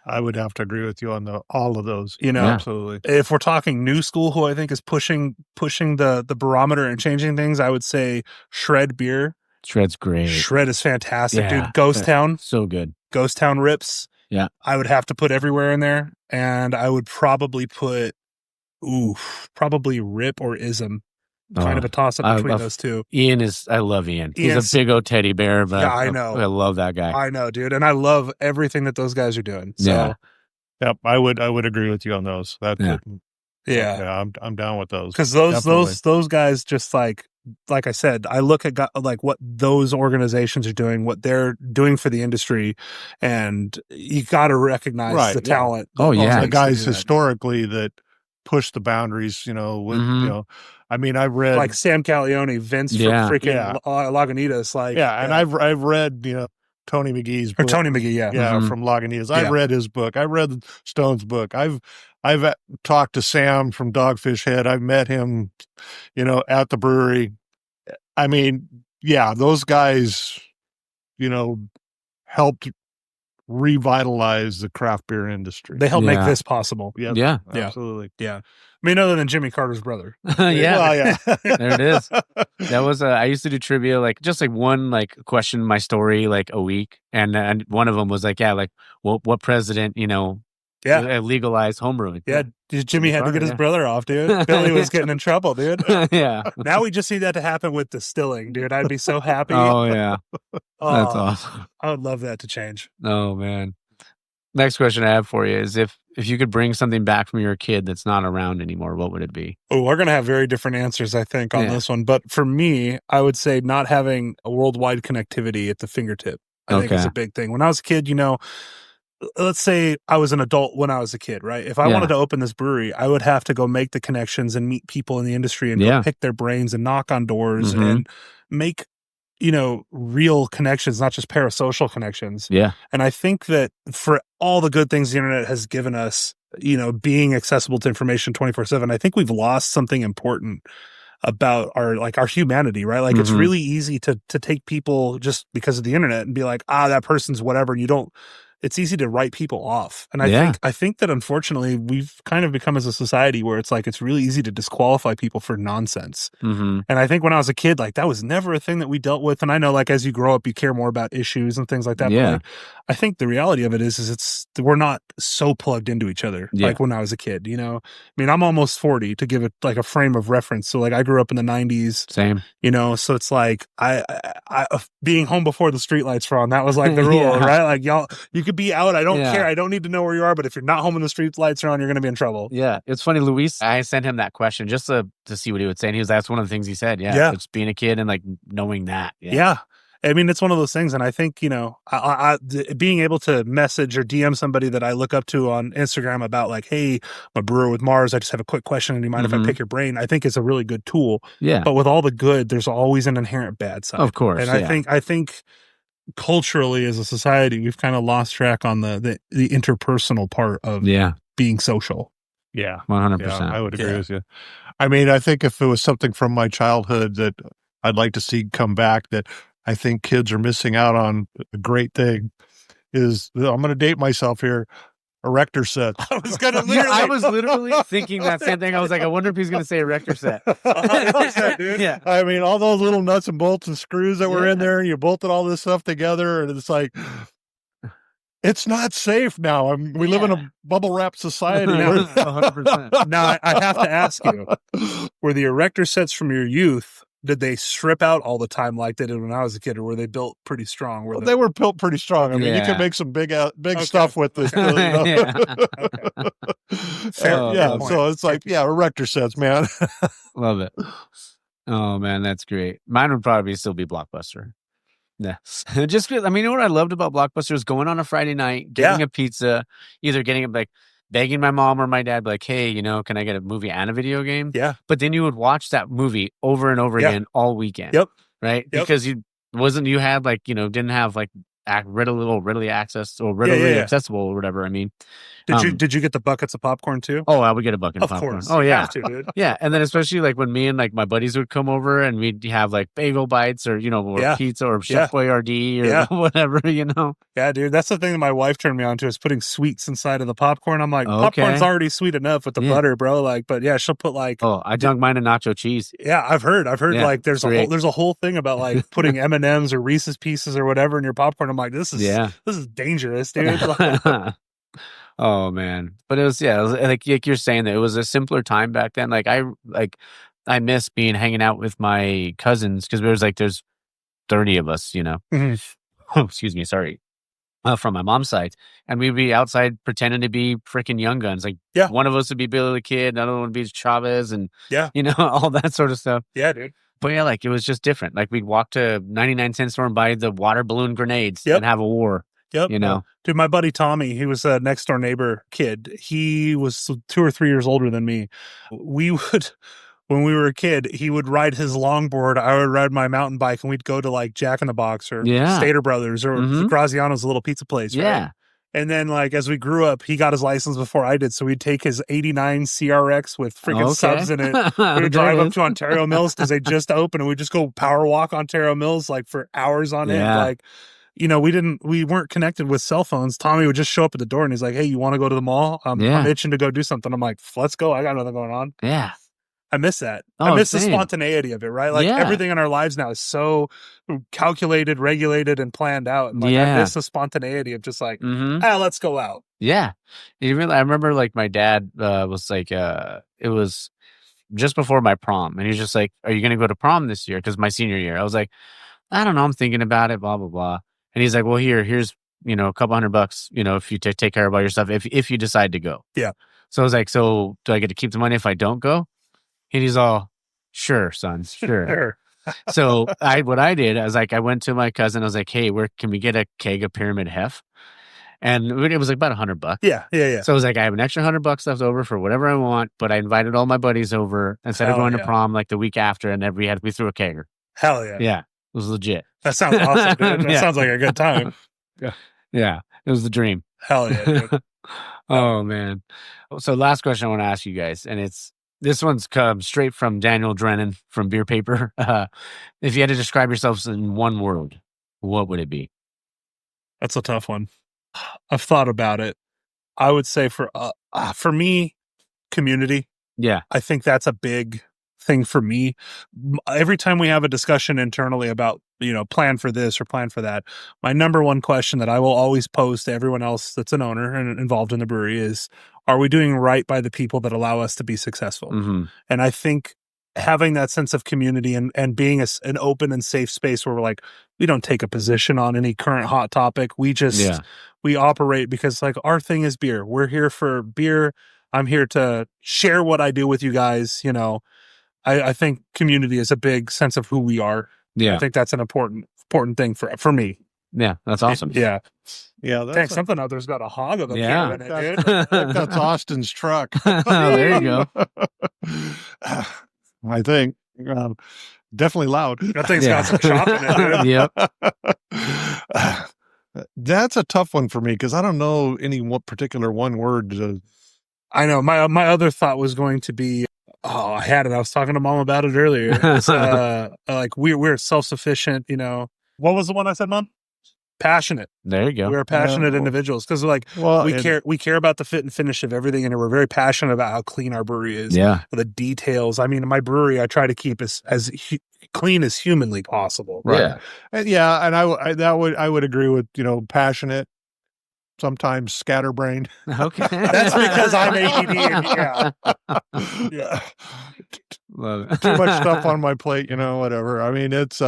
I would have to agree with you on all of those. You know, absolutely. If we're talking new school, who I think is pushing the barometer and changing things, I would say Shred Beer. Shred's great. Shred is fantastic, dude. Ghost Town. So good. Ghost Town rips. Yeah. I would have to put Everywhere in there, and I would probably put, Rip or Ism. Kind of a toss-up between those two. I love Ian. He's a big old teddy bear, but I know. I love that guy. I know, dude. And I love everything that those guys are doing. So, I would agree with you on those. I'm down with those. Because those guys just like I said, I look at like what those organizations are doing, what they're doing for the industry, and you got to recognize the talent. The guys historically that push the boundaries, you know, I mean, I've read like Sam Calione, Vince from freaking Lagunitas, and I've read, Tony McGee's book. Or Tony McGee, from Lagunitas. I've read his book. I read Stone's book. I've I've talked to Sam from Dogfish Head. I've met him, at the brewery. I mean, yeah, those guys, helped revitalize the craft beer industry. They helped make this possible. Yeah, Yeah. absolutely. Yeah. I mean, other than Jimmy Carter's brother. Yeah. Well, yeah. There it is. That was I used to do trivia, like just like one like question my story like a week, and one of them was like, yeah, like what president legalized homebrewing? Yeah, Jimmy had to get his brother off, dude. Billy was getting in trouble, dude. Yeah. Now we just need that to happen with distilling, dude. I'd be so happy. Oh yeah, that's awesome. I would love that to change. Oh man. Next question I have for you is if you could bring something back from your kid that's not around anymore, what would it be? Oh, we're going to have very different answers, I think, on this one. But for me, I would say not having a worldwide connectivity at the fingertip, I think is a big thing. When I was a kid, let's say I was an adult when I was a kid, right? If I wanted to open this brewery, I would have to go make the connections and meet people in the industry and go pick their brains and knock on doors and make real connections, not just parasocial connections. Yeah. And I think that for all the good things the internet has given us, being accessible to information 24/7, I think we've lost something important about our humanity, right? Like it's really easy to take people just because of the internet and be like, that person's whatever. And it's easy to write people off. And I think that unfortunately we've kind of become as a society where it's like, it's really easy to disqualify people for nonsense. And I think when I was a kid, like that was never a thing that we dealt with. And I know like as you grow up, you care more about issues and things like that. Yeah. But like, I think the reality of it is we're not so plugged into each other like when I was a kid, I mean, I'm almost 40 to give it like a frame of reference. So like I grew up in the 90s. Same. So it's like I being home before the streetlights were on, that was like the rule, right? Like you could be out. I don't care. I don't need to know where you are. But if you're not home and the street lights are on, you're going to be in trouble. Yeah. It's funny, Luis, I sent him that question just to see what he would say. And that's one of the things he said. Yeah. It's being a kid and like knowing that. Yeah. I mean, it's one of those things. And I think, being able to message or DM somebody that I look up to on Instagram about like, hey, I'm a brewer with Mars. I just have a quick question. And do you mind if I pick your brain? I think it's a really good tool. Yeah. But with all the good, there's always an inherent bad side. Of course. And I think culturally as a society, we've kind of lost track on the interpersonal part of being social. Yeah. 100%. Yeah, I would agree with you. I mean, I think if it was something from my childhood that I'd like to see come back that I think kids are missing out on, a great thing is, I'm going to date myself here, erector sets. I was literally thinking that same thing. I was like, I wonder if he's going to say erector set. 100%, dude. Yeah. I mean, all those little nuts and bolts and screws that were in there, and you bolted all this stuff together, and it's like, it's not safe now. We live in a bubble wrap society. 100%. Now, I have to ask you, were the erector sets from your youth, did they strip out all the time like they did when I was a kid, or were they built pretty strong? They were built pretty strong. I mean, you could make some big stuff with this. Fair. So it's like, erector sets, man. Love it. Oh, man, that's great. Mine would probably still be Blockbuster. Yeah. Just, I mean, you know what I loved about Blockbuster is going on a Friday night, getting a pizza, either getting it like, begging my mom or my dad, like, hey, can I get a movie and a video game? Yeah. But then you would watch that movie over and over again all weekend. Yep. Right? Yep. Because you had like, didn't have like readily access or readily accessible or whatever. I mean, did you get the buckets of popcorn too? Oh, I would get a bucket of popcorn. Course. Oh yeah. You have to, dude. Yeah. And then especially like when me and like my buddies would come over and we'd have like bagel bites or, or pizza or Chef Boyardee or whatever, Yeah, dude. That's the thing that my wife turned me on to, is putting sweets inside of the popcorn. I'm like, popcorn's already sweet enough with the butter, bro. Like, but yeah, she'll put like, I dunk mine in nacho cheese. Yeah, I've heard like there's a whole thing about like putting M&Ms or Reese's Pieces or whatever in your popcorn. I'm like, this is dangerous, dude. Oh man. But it was like you're saying that it was a simpler time back then. Like I miss hanging out with my cousins because there's 30 of us, Oh, excuse me, sorry. From my mom's side, and we'd be outside pretending to be freaking young guns. Like one of us would be Billy the Kid, another one would be Chavez, and all that sort of stuff. Yeah, dude. But yeah, like it was just different. Like we'd walk to 99-cent store and buy the water balloon grenades and have a war. Yep. Dude, my buddy Tommy, he was a next door neighbor kid. He was 2 or 3 years older than me. When we were a kid, he would ride his longboard. I would ride my mountain bike, and we'd go to like Jack in the Box or Stater Brothers or Graziano's little pizza place. Right? Yeah. And then, like, as we grew up, he got his license before I did. So we'd take his 89 CRX with freaking subs in it. We would drive up to Ontario Mills because they just opened, and we'd just go power walk Ontario Mills, like, for hours on end. Like, you know, we weren't connected with cell phones. Tommy would just show up at the door and he's like, hey, you want to go to the mall? I'm itching to go do something. I'm like, let's go. I got nothing going on. Yeah. I miss that. I miss the spontaneity of it, right? Like everything in our lives now is so calculated, regulated, and planned out. And like I miss the spontaneity of just like, let's go out. Yeah. I remember like my dad was like, it was just before my prom. And he's just like, are you going to go to prom this year? Because my senior year. I was like, I don't know. I'm thinking about it, blah, blah, blah. And he's like, well, here's, you know, a couple $100, you know, if you take care of all your stuff, if you decide to go. Yeah. So I was like, so do I get to keep the money if I don't go? And he's all, sure, son, sure. So what I did, I was like, I went to my cousin. I was like, hey, can we get a keg of Pyramid Hef? And it was like about $100. Yeah. So I was like, I have an extra $100 left over for whatever I want, but I invited all my buddies over instead of going to prom like the week after, and then we threw a kegger. Hell yeah. Yeah, it was legit. That sounds awesome, dude. That sounds like a good time. Yeah, it was the dream. Hell yeah, dude. Oh man. So last question I want to ask you guys, and this one's come straight from Daniel Drennan from Beer Paper. If you had to describe yourselves in one word, what would it be? That's a tough one. I've thought about it. I would say for me, community. Yeah. I think that's a big thing for me. Every time we have a discussion internally about, you know, plan for this or plan for that, my number one question that I will always pose to everyone else that's an owner and involved in the brewery is, are we doing right by the people that allow us to be successful? Mm-hmm. And I think having that sense of community and being an open and safe space where we're like, we don't take a position on any current hot topic. We just, we operate because like our thing is beer. We're here for beer. I'm here to share what I do with you guys. You know, I think community is a big sense of who we are. Yeah. I think that's an important thing for me. Yeah. That's awesome. Yeah. That's something out there's got a hog of a beer in it, dude. That's Austin's truck. Oh, there you go. I think definitely loud. That thing's got some shop in it, dude. Yep. That's a tough one for me because I don't know any particular one word. I know my other thought was going to be, I had it. I was talking to Mom about it earlier. It's, like we're self-sufficient. You know, what was the one I said, Mom? Passionate. There you go. We're passionate individuals because like we care about the fit and finish of everything, and we're very passionate about how clean our brewery is. Yeah, the details. I mean, my brewery I try to keep as clean as humanly possible. Right. Yeah, and I would agree with, you know, passionate. Sometimes scatterbrained. Okay, that's because I'm ADD. Yeah. Love it. Too much stuff on my plate, you know. Whatever. I mean, it's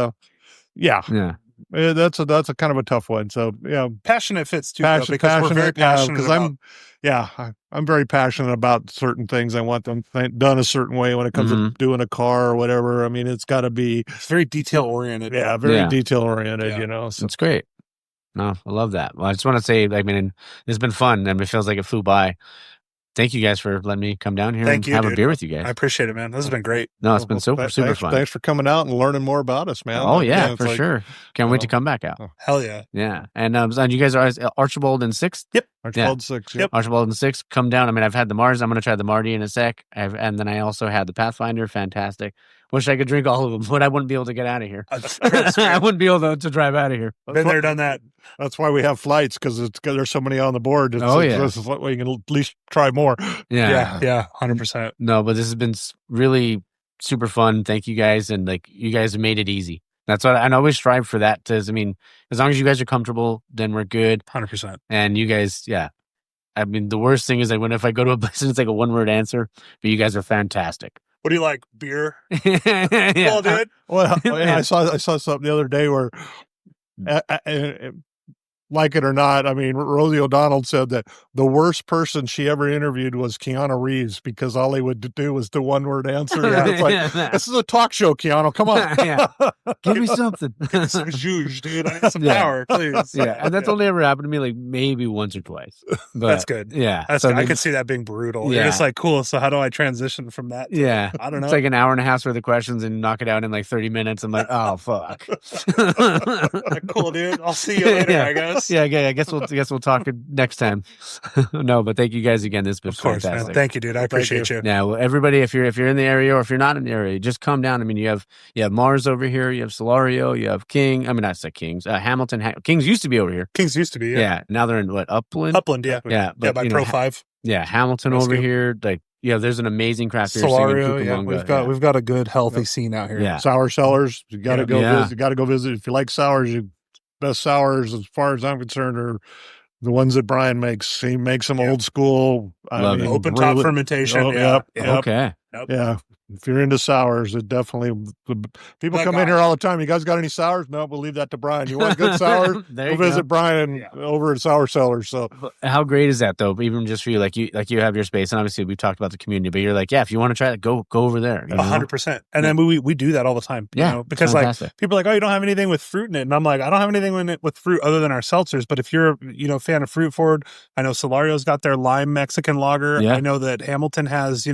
yeah. That's a kind of a tough one. So yeah, passionate fits too, because we're very passionate. Because I'm very passionate about certain things. I want them done a certain way when it comes to doing a car or whatever. I mean, it's got to be very detail oriented. Yeah, very detail oriented. You know, so it's great. No, I love that. Well, I just want to say, I mean, it's been fun, and it feels like it flew by. Thank you guys for letting me come down here and have a beer with you guys. I appreciate it, man. This has been great. No, it's been super fun. Thanks for coming out and learning more about us, man. Oh, yeah, for sure. Can't wait to come back out. Hell yeah. Yeah. And you guys are Archibald and 6th? Yep. Archibald 6th. Yep. Archibald and 6th. Come down. I mean, I've had the Mars. I'm going to try the Marty in a sec. And then I also had the Pathfinder. Fantastic. Wish I could drink all of them, but I wouldn't be able to get out of here. I wouldn't be able to drive out of here. Been there, done that. That's why we have flights, because there's so many on the board. This is what we can at least try more. Yeah, 100%. No, but this has been really super fun. Thank you guys, and like you guys have made it easy. That's what I always strive for. That I mean, as long as you guys are comfortable, then we're good. 100%. And you guys, I mean, the worst thing is that if I go to a place and it's like a one-word answer, but you guys are fantastic. What do you like? Beer? Well, dude. Well, I saw something the other day where, like it or not, I mean, Rosie O'Donnell said that the worst person she ever interviewed was Keanu Reeves, because all he would do was the one-word answer. It's like, this is a talk show, Keanu. Come on. Give me something. Give me some juice, dude. I need some power, please. Yeah, and that's only ever happened to me like maybe once or twice. But, that's good. Yeah. That's good. I could see that being brutal. Yeah. You're just like, cool, so how do I transition from that to, I don't know. It's like an hour and a half worth of questions and knock it out in like 30 minutes. I'm like, oh, fuck. Like, cool, dude. I'll see you later, I guess. us. Yeah, I guess we'll talk next time. No, but thank you guys again. This has been Of course, fantastic. man. Thank you, dude. I appreciate you. Yeah, well, everybody, if you're in the area or if you're not in the area, just come down. I mean, you have Mars over here, you have Solario, you have King. I mean, I said Kings. Hamilton. Kings used to be over here. Kings used to be, Yeah. Now they're in what, Upland? Upland, yeah. Yeah, but by Pro 5. Yeah, Hamilton Rescue. over here. Like, there's an amazing craft beer scene in Solario, yeah. Cucamonga. We've got a good, healthy scene out here. Yeah. Sour cellars. You got to go Yeah. visit. You got to go visit. If you like sours, best sours, as far as I'm concerned, are the ones that Brian makes. He makes them old school. Love it. Open top fermentation. Oh, Yep. Okay. Yeah. If you're into sours, it definitely. People come in here all the time. You guys got any sours? No, we'll leave that to Brian. You want good sours? Go visit Brian over at Sour Cellars. So how great is that though? Even just for you, like you have your space, and obviously we've talked about the community, but you're like, if you want to try it, go over there. 100%. And then we do that all the time. You know, because like people are like, oh, you don't have anything with fruit in it, and I'm like, I don't have anything with fruit other than our seltzers. But if you're a fan of fruit forward, I know Solario's got their lime Mexican lager. Yeah. I know that Hamilton has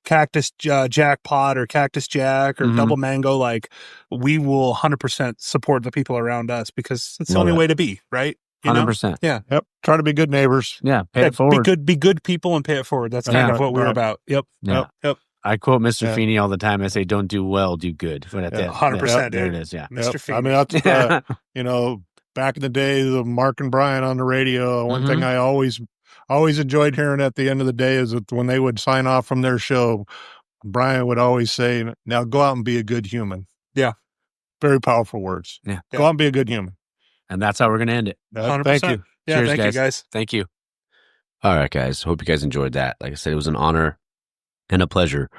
Cactus Jackpot or Cactus Jack or Double Mango. Like we will 100% support the people around us because it's the only way to be, right? 100%. Yeah. Yep. Try to be good neighbors. Yeah. Pay it forward. Be good people and pay it forward. That's kind of what we're about. Yep. Yeah. Yep. I quote Mr. Feeney all the time. I say, don't do well, do good. But at 100%. There it is. Yeah. Mr. Feeney. I mean, that's, back in the day, the Mark and Brian on the radio, one thing I always enjoyed hearing at the end of the day is that when they would sign off from their show, Brian would always say, now go out and be a good human. Yeah. Very powerful words. Yeah. Go out and be a good human. And that's how we're going to end it. 100%. Thank you. Yeah. Cheers, thank you, guys. Thank you. All right, guys. Hope you guys enjoyed that. Like I said, it was an honor and a pleasure,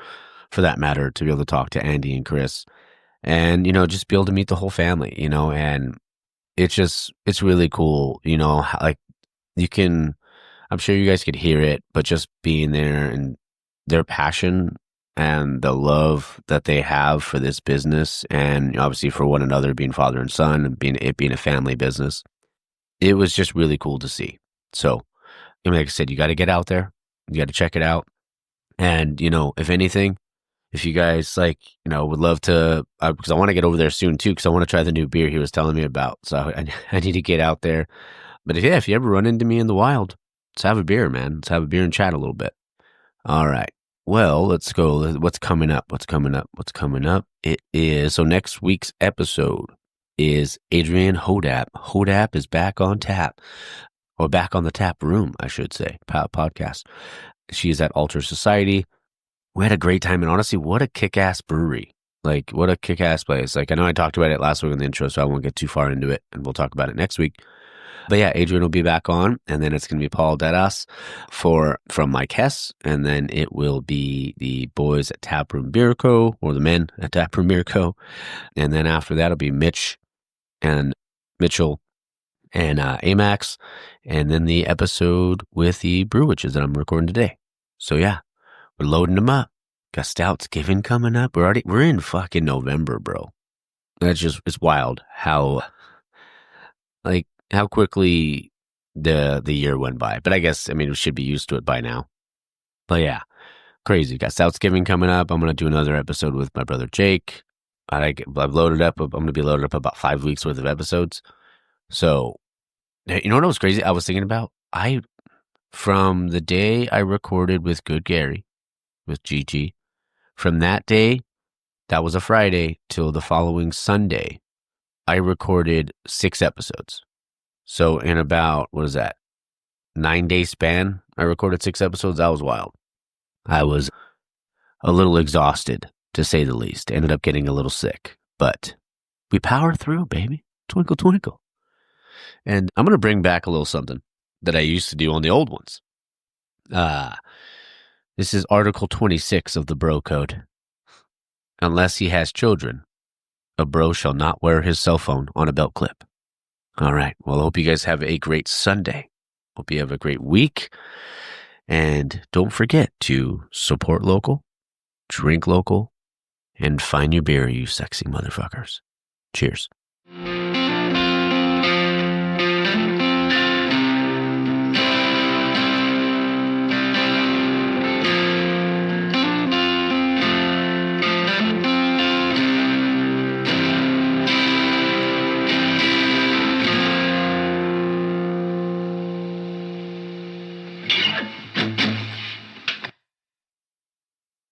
for that matter, to be able to talk to Andy and Chris and, just be able to meet the whole family, and it's really cool, like I'm sure you guys could hear it, but just being there and their passion and the love that they have for this business and obviously for one another, being father and son and being a family business, it was just really cool to see. So, like I said, you got to get out there, you got to check it out. And, if anything, if you guys would love to, because I want to get over there soon too, because I want to try the new beer he was telling me about. So I need to get out there. But if you ever run into me in the wild, let's have a beer, man. Let's have a beer and chat a little bit. All right. Well, let's go. What's coming up? It is, so next week's episode is Adrienne Hodap. Hodap is back on tap, or back on the tap room, I should say, podcast. She is at Alter Society. We had a great time, and honestly, what a kick-ass brewery. Like, what a kick-ass place. Like, I know I talked about it last week in the intro, so I won't get too far into it, and we'll talk about it next week. But yeah, Adrienne will be back on, and then it's going to be Paul Dedas from Mike Hess, and then it will be the boys at Taproom Beer Co., or the men at Taproom Beer Co., and then after that, it'll be Mitchell and Amax, and then the episode with the Brew Witches that I'm recording today. So yeah, we're loading them up. Got Stoutsgiving coming up. We're in fucking November, bro. It's wild how quickly the year went by. But I guess, we should be used to it by now. But yeah, crazy. Got Stoutsgiving coming up. I'm going to do another episode with my brother Jake. I've loaded up. I'm going to be loaded up about 5 weeks worth of episodes. So, you know what was crazy? I was thinking about, from the day I recorded with Good Gary, with Gigi, from that day, that was a Friday, till the following Sunday, I recorded 6 episodes. So in about, 9-day span, I recorded 6 episodes. That was wild. I was a little exhausted, to say the least. Ended up getting a little sick, but we powered through, baby. Twinkle, twinkle. And I'm going to bring back a little something that I used to do on the old ones. This is Article 26 of the Bro Code. Unless he has children, a bro shall not wear his cell phone on a belt clip. All right. Well, I hope you guys have a great Sunday. Hope you have a great week. And don't forget to support local, drink local, and find your beer, you sexy motherfuckers. Cheers.